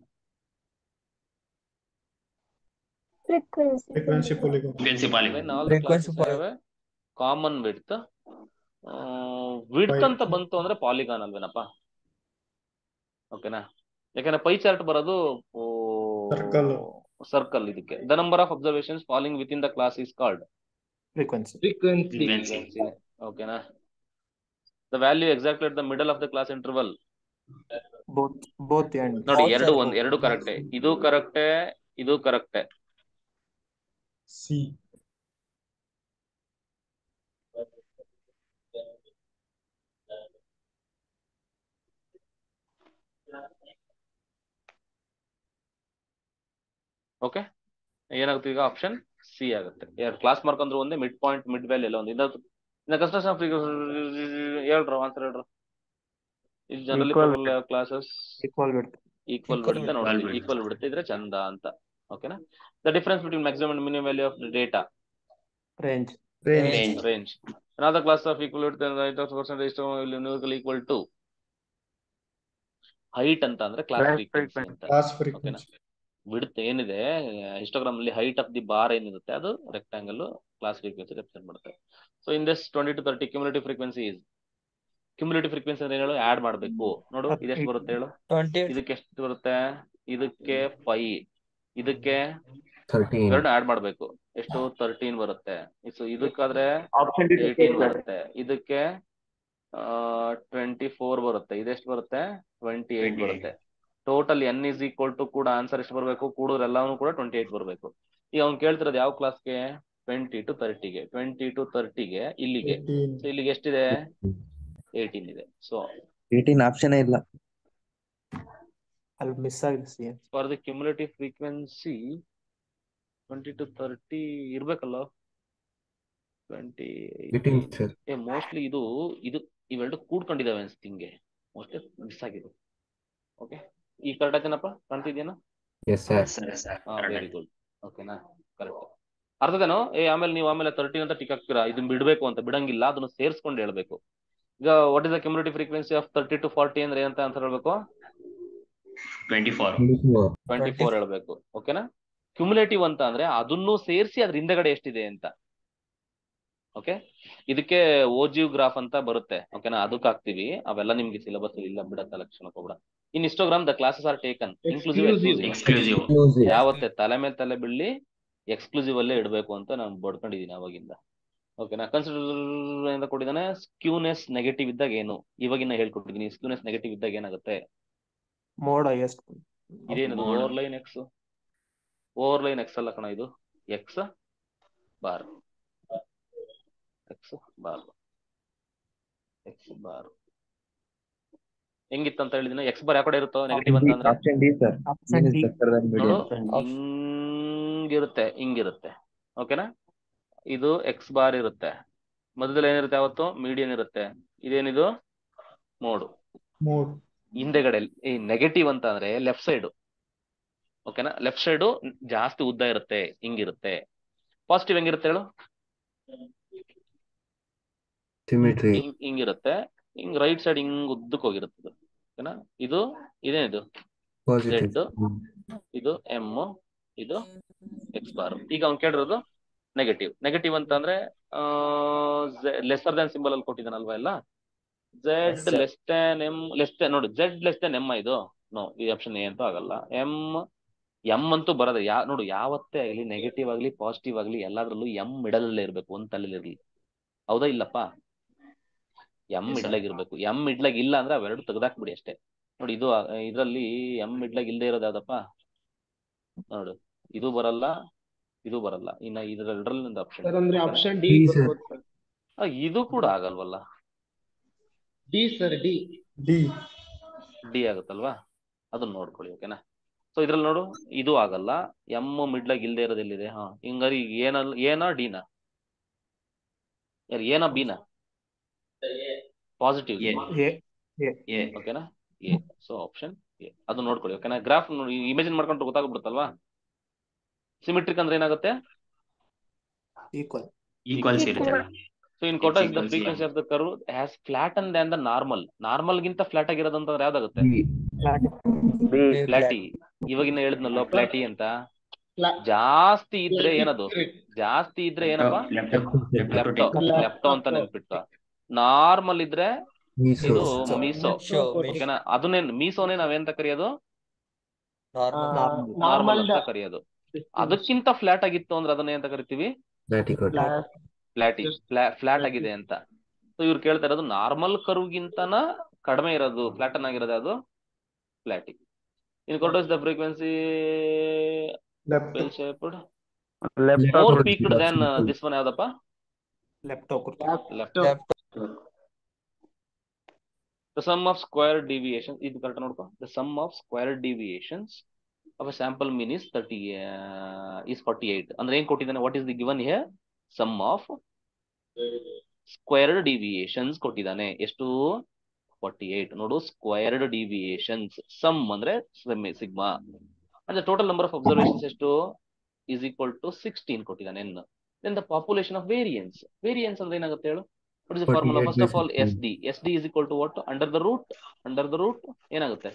frequency when all the classes have common width. Width ಅಂತ ಬಂತು ಅಂದ್ರೆ ಪಾಲಿಗಾನ್ ಅಲ್ವೇನಪ್ಪ? ಓಕೆನಾ. ಯಾಕಂದ್ರೆ ಪೈ ಚಾರ್ಟ್ ಬರೋದು Circle. ಸರ್ಕಲ್. ಇದಕ್ಕೆ the number of observations falling within the class is called Frequency. Frequency. ಓಕೆನಾ. The value exactly at the middle of the class interval. Both ends. ನೋಡಿ ಎರಡು ಕರೆಕ್ಟೇ, ಇದು ಕರೆಕ್ಟೇ, ಇದು ಕರೆಕ್ಟೇ. C. ಓಕೆ, ಏನಾಗುತ್ತೆ ಈಗ? Option C ಆಗುತ್ತೆ. Class mark ಅಂದ್ರೆ ಒಂದೇ, ಮಿಡ್ ಪಾಯಿಂಟ್ ಮಿಡ್ ವ್ಯಾಲ್ಯೂ ಎಲ್ಲ ಒಂದು. ಇನ್ನ ಕನ್ಸ್ಟ್ರಕ್ಷನ್ ಹೇಳ್ರು ಆನ್ಸರ್ ಹೇಳ್ರು. ಇದು generally classes Equal width. Equal ಬಿಡುತ್ತೆ ನೋಡಿ, ಈಕ್ವಲ್ ಬಿಡುತ್ತೆ ಇದ್ರೆ ಚಂದ ಅಂತ. ಓಕೆನಾ. The difference between maximum and minimum value of data. Range. Range. Another class of equal width and height of percentage numerical equal to height ಅಂತ ಅಂದ್ರೆ ಕ್ಲಾಸ್ ಫ್ರೀಕ್ವೆನ್ಸಿ ಅಂತ. Class frequency. ವಿಡ್ತ್ ಏನಿದೆ ಹಿಸ್ಟೋಗ್ರಾಮ್ ಅಲ್ಲಿ, ಹೈಟ್ ಆಫ್ ದಿ ಬಾರ್ ಏನಿರುತ್ತೆ ಅದು rectangle class frequency represent ಮಾಡುತ್ತೆ. So in this 20 to 30 cumulative frequency is. Cumulative frequency ಅಂದ್ರೆ ಹೇಳು, ಆಡ್ ಮಾಡ್ಬೇಕು. ನೋಡು ಇದೆಷ್ಟು ಬರುತ್ತೆ ಹೇಳು? ಇದಕ್ಕೆ ಎಷ್ಟು ಬರುತ್ತೆ? ಇದಕ್ಕೆ 5, ಇದಕ್ಕೆ 2 ಆಡ್ ಮಾಡ್ಬೇಕು. ಎಷ್ಟು? 13 ಬರುತ್ತೆ. ಸೊ ಇದಕ್ಕಾದ್ರೆ 18 ಬರುತ್ತೆ, ಇದಕ್ಕೆ 24 ಬರುತ್ತೆ, ಇದೆಷ್ಟು ಬರುತ್ತೆ? 28 ಬರುತ್ತೆ. Total n is equal to ಕೂಡ ಆನ್ಸರ್ ಎಷ್ಟು ಬರಬೇಕು? ಕೂಡಿದ್ರೆ ಎಲ್ಲಾನು ಕೂಡ 28 ಬರಬೇಕು. ಈಗ ಅವ್ನು ಕೇಳ್ತಿರೋದು ಯಾವ ಕ್ಲಾಸ್ಗೆ? 20 to 30ಗೆ. 20 to 30ಗೆ ಇಲ್ಲಿಗೆ. ಸೊ ಇಲ್ಲಿಗೆ ಎಷ್ಟಿದೆ? 18 ಇದೆ. ಸೊ 18 ಆಪ್ಷನ್ ಇಲ್ಲ. ಅಲ್ಲಿ ಮಿಸ್ ಆಗಿದೆ. For the cumulative frequency 20 to 30 ಇರ್ಬೇಕಲ್ಲ. 20 ಮೋಸ್ಟ್ಲಿ ಇದು ಇವೆರಡು ಕೂಡ್ಕೊಂಡಿದ್ದಾವೆ ಅನ್ಸುತ್ತೆ, ಹಿಂಗೆ ಮೋಸ್ಟ್ಲಿ ಮಿಸ್ ಆಗಿದೆ. ಓಕೆ, ಈಗ ಕರೆಕ್ಟ್ ಆಯ್ತೇನಪ್ಪ? ಕಾಣ್ತಿದ್ಯೇನೋ? Very good. ಓಕೆನಾ, ಕರೆಕ್ಟ್. ಅರ್ಥದೇನೋ? ಆಮೇಲೆ ನೀವು 13 ಅಂತ ಟಿಕ್ ಹಾಕ್ತೀರಾ, ಇದನ್ನ ಬಿಡ್ಬೇಕು ಅಂತ. ಬಿಡಂಗಿಲ್ಲ, ಅದನ್ನ ಸೇರಿಸ್ಕೊಂಡು ಹೇಳ್ಬೇಕು. ಈಗ what is the cumulative frequency of 30 to 40 ಅಂದ್ರೆ ಏನಂತ ಆನ್ಸರ್ ಹೇಳ್ಬೇಕು? 24 ಹೇಳ್ಬೇಕು. ಓಕೆನಾ. ಕ್ಯುಮುಲೇಟಿವ್ ಅಂತ ಅಂದ್ರೆ ಅದನ್ನು ಸೇರಿಸಿ ಅದ್ರ ಹಿಂದೆಗಡೆ ಎಷ್ಟಿದೆ ಅಂತ. ಓಕೆ, ಇದಕ್ಕೆ ಓಜಿವ್ ಗ್ರಾಫ್ ಅಂತ ಬರುತ್ತೆ. ಓಕೆನಾ, ಅದಕ್ಕೆ ಹಾಕ್ತಿವಿ. ಅವೆಲ್ಲ ನಿಮ್ಗೆ ಸಿಲೆಬಸ್ ಇಲ್ಲ, ಬಿಡತ್ತ ಲಕ್ಷಣಕ್ಕೆ ಹೋಗ್ಬಿಡ. In histogram the classes are taken inclusive, exclusive. ಯಾವತ್ತೆ ತಲೆ ಮೇಲೆ ತಲೆ ಬೀಳಿ ಎಕ್ಸ್ಕ್ಲೂಸಿವ್ ಅಲ್ಲೇ ಇಡಬೇಕು ಅಂತ ನಾನು ಬಡ್ಕೊಂಡಿದೀನಿ ಅವಾಗಿಂದ. ಓಕೆನಾ. ಕನ್ಸಿಡರ್ ಕೊಟ್ಟಿದ್ದಾನೆ. ಸ್ಕ್ಯೂನೆಸ್ ನೆಗೆಟಿವ್ ಇದ್ದಾಗ ಏನು? ಇವಾಗಿನ ಹೇಳ್ಕೊಟ್ಟಿದ್ದೀನಿ. ಸ್ಕ್ಯೂನೆಸ್ ನೆಗೆಟಿವ್ ಇದ್ದಾಗ ಏನಾಗುತ್ತೆ? ಮೋಡ್ ಇದೇನದು? Overline X. ಓವರ್ಲೈನ್ ಎಕ್ಸ್ ಅಲ್ಲ ಕಣ, ಇದು X bar. X bar, X bar ಹೆಂಗಿತ್ತಂತ ಹೇಳಿದಿನ? ಎಕ್ಸ್ ಬಾರ್ ಯಾವ ಕಡೆ ಇರುತ್ತೋ ನೆಗೆಟಿವ್ ಅಂತ ಅಂದ್ರೆ ಆಪ್ಷನ್ ಡಿ ಸರ್. ನೋಡು, ಹಿಂಗಿರುತ್ತೆ, ಹಿಂಗಿರುತ್ತೆ. ಓಕೆನಾ. ಇದು ಎಕ್ಸ್ ಬಾರ್ ಇರುತ್ತೆ, ಮಧ್ಯದಲ್ಲಿ ಏನಿರುತ್ತೆ? ಯಾವತ್ತು ಮೀಡಿಯನ್ ಇರುತ್ತೆ. ಇದೇನಿದು? ಮೋಡು. ಹಿಂದೆಗಡೆ ಈ ನೆಗೆಟಿವ್ ಅಂತ ಅಂದ್ರೆ ಲೆಫ್ಟ್ ಸೈಡ್. ಓಕೆನಾ. ಲೆಫ್ಟ್ ಸೈಡ್ ಜಾಸ್ತಿ ಉದ್ದ ಇರುತ್ತೆ, ಹಿಂಗಿರುತ್ತೆ. ಪಾಸಿಟಿವ್ ಹೆಂಗಿರುತ್ತೆ ಹೇಳು? ಹಿಂಗಿರುತ್ತೆ. ಹಿಂಗ್ ರೈಟ್ ಸೈಡ್ ಹಿಂಗ್ ಉದ್ದಕ್ಕೆ ಹೋಗಿರುತ್ತೆ. ಓಕೆನಾ. ಇದೇನಿದು? ಝೆಡ್, ಇದು ಎಂ, ಇದು ಎಕ್ಸ್ ಬಾರ್. ಈಗ ಅವ್ನು ಕೇಳಿರೋದು ನೆಗೆಟಿವ್. ನೆಗೆಟಿವ್ ಅಂತ ಅಂದ್ರೆ ಲೆಸ್ಸರ್ ದ್ಯಾನ್ ಸಿಂಬಲ್ ಅಲ್ಲಿ ಕೊಟ್ಟಿದ್ದಾನಲ್ವಾ ಎಲ್ಲ. ಝೆಡ್ ಲೆಸ್ ದ್ಯಾನ್ ಎಂ, ನೋಡಿ ಝೆಡ್ ಲೆಸ್ ದ್ಯಾನ್ ಎಂ ಇದು. ನೋ, ಈ ಆಪ್ಷನ್ ಎ ಅಂತೂ ಆಗಲ್ಲ. ಎಂ ಅಂತೂ ಬರೋದು. ನೋಡು, ಯಾವತ್ತೇ ಆಗಲಿ ನೆಗೆಟಿವ್ ಆಗಲಿ ಪಾಸಿಟಿವ್ ಆಗಲಿ ಎಲ್ಲಾದ್ರಲ್ಲೂ ಎಂ ಮಿಡಲ್ ಅಲ್ಲೇ ಇರ್ಬೇಕು, ಒಂದ್ ತಲೆಯಲ್ಲಿ ಇರ್ಲಿ. ಹೌದಾ ಇಲ್ಲಪ್ಪ? ಎಂ ಮಿಡ್ಲಾಗ್ ಇರ್ಬೇಕು. ಎಂ ಮಿಡ್ಲಾಗ್ ಇಲ್ಲ ಅಂದ್ರೆ ಅವೆರಡು ತೆಗ್ದಾಕ್ಬಿಡಿ ಅಷ್ಟೇ. ನೋಡಿ, ಇದ್ರಲ್ಲಿ ಎಂ ಮಿಡ್ಲಾಗ್ ಇಲ್ಲದೆ ಇರೋದು ಯಾವ್ದಪ್ಪ? ನೋಡು, ಇದು ಬರಲ್ಲ, ಇದು ಬರಲ್ಲ. ಇನ್ನ ಇದ್ರೆರಡರಲ್ಲಿ ಒಂದು ಆಪ್ಷನ್ ಡಿ. ಇದು ಕೂಡ ಆಗಲ್ವಲ್ಲ? ಡಿ ಸರ್, ಡಿ ಆಗುತ್ತಲ್ವಾ? ಅದನ್ನ ನೋಡ್ಕೊಳ್ಳಿ. ಓಕೆನಾ. ಸೊ ಇದ್ರಲ್ಲಿ ನೋಡು, ಇದು ಆಗಲ್ಲ. ಎಂ ಮಿಡ್ಲಾಗ್ ಇಲ್ಲದೆ ಇರೋದು ಎಲ್ಲಿದೆ? ಹಿಂಗಾರಿ ಏನಾ ಡಿನಾ? ಏನಾ ಬಿನಾ? ಪಾಸಿಟಿವ್. ಓಕೆನಾ, ಎ. ಸೊ ಆಪ್ಷನ್ ಎ, ಅದು ನೋಡ್ಕೊಳ್ಳಿ. ಓಕೆನಾ. ಗ್ರಾಫ್ ನೋಡಿ, ಇಮೇಜಿನ್ ಮಾಡ್ಕೊಂಡ್ರೆ ಗೊತ್ತಾಗ್ಬಿಡುತ್ತಲ್ವಾ? ಸಿಮಿಟ್ರಿಕ್ ಅಂದ್ರೆ ಏನಾಗುತ್ತೆ? Equal. So in kurtosis the frequency of the curve has flatten than the normal. Normal ಗಿಂತ ಫ್ಲಾಟ್ ಆಗಿರೋದು ಅಂತಂದ್ರೆ ಯಾವ್ದಾಗುತ್ತೆ? ಫ್ಲಾಟಿ. ಇವಾಗಿನ ಹೇಳಿದ್ನಲ್ಲೋ ಫ್ಲಾಟಿ ಅಂತ. ಜಾಸ್ತಿ ಇದ್ರೆ ಏನದು? ಜಾಸ್ತಿ ಇದ್ರೆ ಏನಪ್ಪ? ಲೆಫ್ಟೋ ಅಂತ ನೆನ್ಪಿಟ್ಟ. ನಾರ್ಮಲ್ ಇದ್ರೆ ಇದು Miso. ಮೀಸೋ. ಓಕೆನಾ, ಅದನ್ನೇ ಮೀಸೋನೇ ನಾವೇಂತ ಕರೆಯೋದು, Normal. ನಾರ್ಮಲ್ ಅಂತ ಕರೆಯೋದು. ಅದಕ್ಕಿಂತ ಫ್ಲಾಟ್ ಆಗಿತ್ತು ಅಂದ್ರೆ ಅದನ್ನೇ ಅಂತ ಕರಿತೀವಿ, ಫ್ಲಾಟ್ ಆಗಿದೆ ಅಂತ. ಸೊ ಇವ್ರು ಕೇಳ್ತಾ ಇರೋದು ನಾರ್ಮಲ್ ಕರ್ವ್ಗಿಂತನ ಕಡಿಮೆ ಇರೋದು, ಫ್ಲಾಟನ್ ಆಗಿರೋದು ಅದು ಫ್ಲಾಟಿ. In kurtosis the frequency bell shaped more peaked then this one ಯಾವ್ದಪ್ಪ? Left. The sum of square deviations, ಇದು ಕರೆಕ್ಟ್ ನೋಡ್ಕೊ. The sum of square deviations of a sample mean is 48. ಅಂದ್ರೆ ಏನ್ ಕೊಟ್ಟಿದ್ದಾನೆ? What is the given here? Sum of squared deviations ಕೊಟ್ಟಿದ್ದಾನೆ. ಎಷ್ಟು? 48. ನೋಡು, squared deviations sum ಅಂದ್ರೆ ಸಿಗ್ಮಾ, ಅಂದ್ರೆ total number of observations ಎಷ್ಟು is equal to 16 ಕೊಟ್ಟಿದ್ದಾನೆ. Then the population of variance ಅಂದ್ರೆ ಏನಾಗುತ್ತೆ ಹೇಳು? What is the formula? First of all, SD is equal to what? Under the root ಏನಾಗುತ್ತೆ?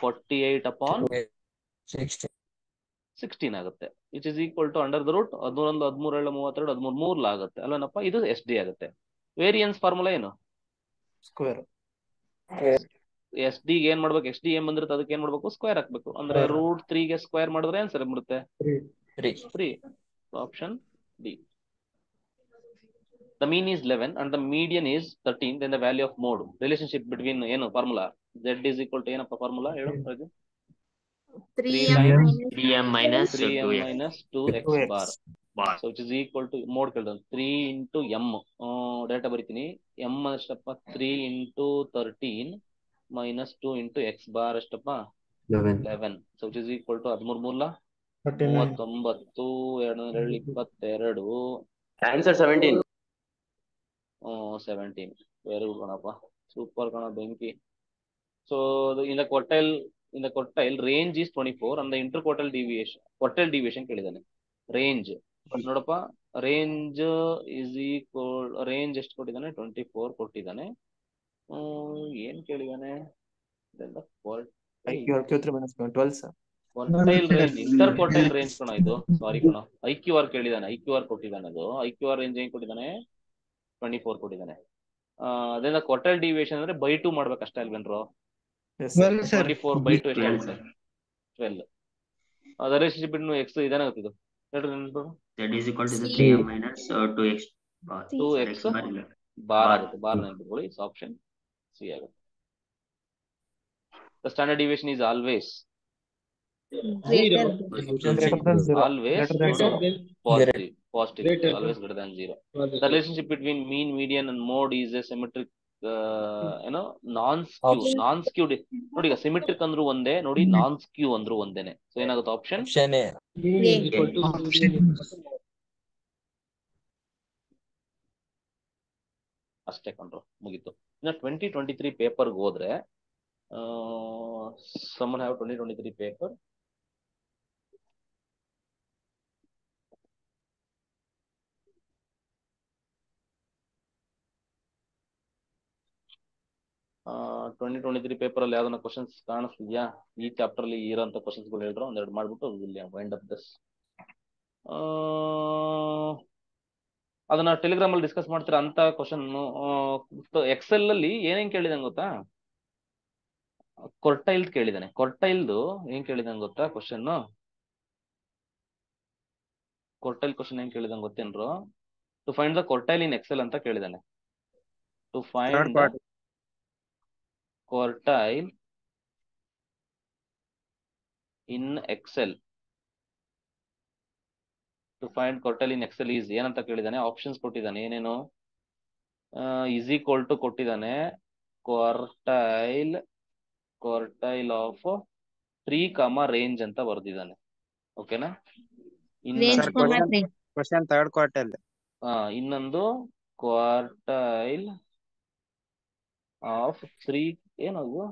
48 upon 16 ಆಗುತ್ತೆ, which is equal to under the root 11 13 32 13 ಆಗುತ್ತೆ ಅಲ್ವೇನಪ್ಪ? ಇದು SD ಆಗುತ್ತೆ. Variance formula ಏನು? Square. SD ಗೆ ಏನ್ ಮಾಡ್ಬೇಕು? SD ಏನ್ ಬಂದಿರುತ್ತೆ ಅದಕ್ಕೆ ಏನ್ ಮಾಡ್ಬೇಕು? ಸ್ಕ್ವೇರ್ ಹಾಕ್ಬೇಕು. ಅಂದ್ರೆ √3 ಗೆ ಸ್ಕ್ವೇರ್ ಮಾಡಿದ್ರೆ ಆನ್ಸರ್ ಏನ್ ಬರುತ್ತೆ? 3. Option D. The mean is 11 and the median is 13. Then the value of mode, relationship between ಏನು formula? Z is equal to ಏನಪ್ಪ ಫಾರ್ಮುಲಾ ಹೇಳು? 3m minus 2x bar. So which is equal to mode ಕೇಳಿದ 3 into m. Data ಬರಿತೀನಿ. m ಎಷ್ಟಪ್ಪ? 3 into 13 minus 2 into x bar ಎಷ್ಟಪ್ಪ? 11. So which is equal to 13 39 222. Answer 17. 17. Very good ಕಣಪ್ಪ, super ಕಣ, ಬೆಂಕಿ. So in the quartile range is 24 and the interquartile deviation ಕೇಳಿದಾನೆ. Range ನೋಡಪ್ಪ, range is equal, range ಎಷ್ಟು ಕೊಟ್ಟಿದ್ದಾನೆ? 24 ಕೊಟ್ಟಿದ್ದಾನೆ. ಏನ್ ಕೇಳಿದಾನೆ? Quartile range, interquartile range ಕಣ ಇದು. ಸಾರಿ ಕಣ, IQR ಕೇಳಿದಾನೆ. IQR ಕೊಟ್ಟಿದ್ದಾನೆ. ಅದು IQR ರೇಂಜ್ ಏನ್ ಕೊಟ್ಟಿದ್ದಾನೆ? 24 ಕೊಟ್ಟಿದ್ದಾನೆ. ಅದೇ ಕ್ವಾರ್ಟೈಲ್ ಡಿವಿಯೇಷನ್ ಅಂದ್ರೆ ಬೈ 2 ಮಾಡ್ಬೇಕು ಅಷ್ಟೇ ಅಲ್ವೇನ್ರು? 24 by 2 ಎಷ್ಟಾಗುತ್ತೆ? 12. The relationship between x ಇದೇನಾಗುತ್ತೆ ಇದು? ಹೇಳ್ರಿ ನೆನ್ಪು. Z is equal to the 3m minus 2x bar. 2x bar ಆಗುತ್ತೆ. ಬಾರ್ ನೆನ್ಪಿಟ್ಕೊಳ್ಳಿ. ಆಪ್ಷನ್ ಸಿ ಆಗುತ್ತೆ. The standard deviation is always positive. Always greater than 0. The relationship between mean, median and mode is a symmetric, non-skew. ನೋಡಿ, ಈಗ symmetric ಅಂದ್ರೂ ಒಂದೇ, ನೋಡಿ ನಾನ್ ಸ್ಕ್ಯೂ ಅಂದ್ರೂ ಒಂದೇನೆ. ಸೊ ಏನಾಗುತ್ತೆ? ಆಪ್ಷನ್ ಅಷ್ಟೇ ಕಂಡ್ರು, ಮುಗೀತು. ಇನ್ನು 2023 ಪೇಪರ್ಗೆ ಹೋದ್ರೆ, someone have 2023 paper? uh, 2023 paper ಅಲ್ಲಿ ಯಾವ್ದನ್ನ ಕ್ವಶನ್ಸ್ ಕಾಣಿಸ್ತಿದ್ಯಾ? ಈ ಚಾಪ್ಟರ್ ಅಲ್ಲಿ ಇರೋಂಥ ಕ್ವಶನ್ಸ್ ಗಳು ಹೇಳ್ರು, ಒಂದೆರಡು ಮಾಡ್ಬಿಟ್ಟು ವೈಂಡ್ ಅಪ್ ದಿಸ್. ಅದನ್ನ ಟೆಲಿಗ್ರಾಮ್ ಅಲ್ಲಿ ಡಿಸ್ಕಸ್ ಮಾಡ್ತೀರಾ ಅಂತ ಕ್ವಶನ್. ಎಕ್ಸೆಲ್ ಅಲ್ಲಿ ಏನೇನ್ ಕೇಳಿದಂಗೆ ಗೊತ್ತಾ? ಕೊರ್ಟೈಲ್ ಕೇಳಿದಾನೆ. ಕೊರ್ಟೈಲ್ದು ಏನ್ ಕೇಳಿದಂಗೆ ಗೊತ್ತಾ ಕ್ವಶನ್? ಕೊರ್ಟೈಲ್ ಕ್ವಶನ್ ಏನ್ ಕೇಳಿದಂಗೆ ಗೊತ್ತೇನ್ರು? To find the quartile in Excel ಅಂತ ಕೇಳಿದಾನೆ. To find quartile in Excel. To find quartile in Excel is ಏನಂತ ಕೇಳಿದಾನೆ? ಆಪ್ಷನ್ಸ್ ಕೊಟ್ಟಿದ್ದಾನೆ. ಏನೇನು? is equal to ಕೊಟ್ಟಿದ್ದಾನೆ. quartile of 3, range ಅಂತ ಬರ್ದಿದ್ದಾನೆ. ಓಕೆನಾ? ಇನ್ನೊಂದು ಕ್ವಾರ್ಟೈಲ್ ಆಫ್ 3 ಏನದು?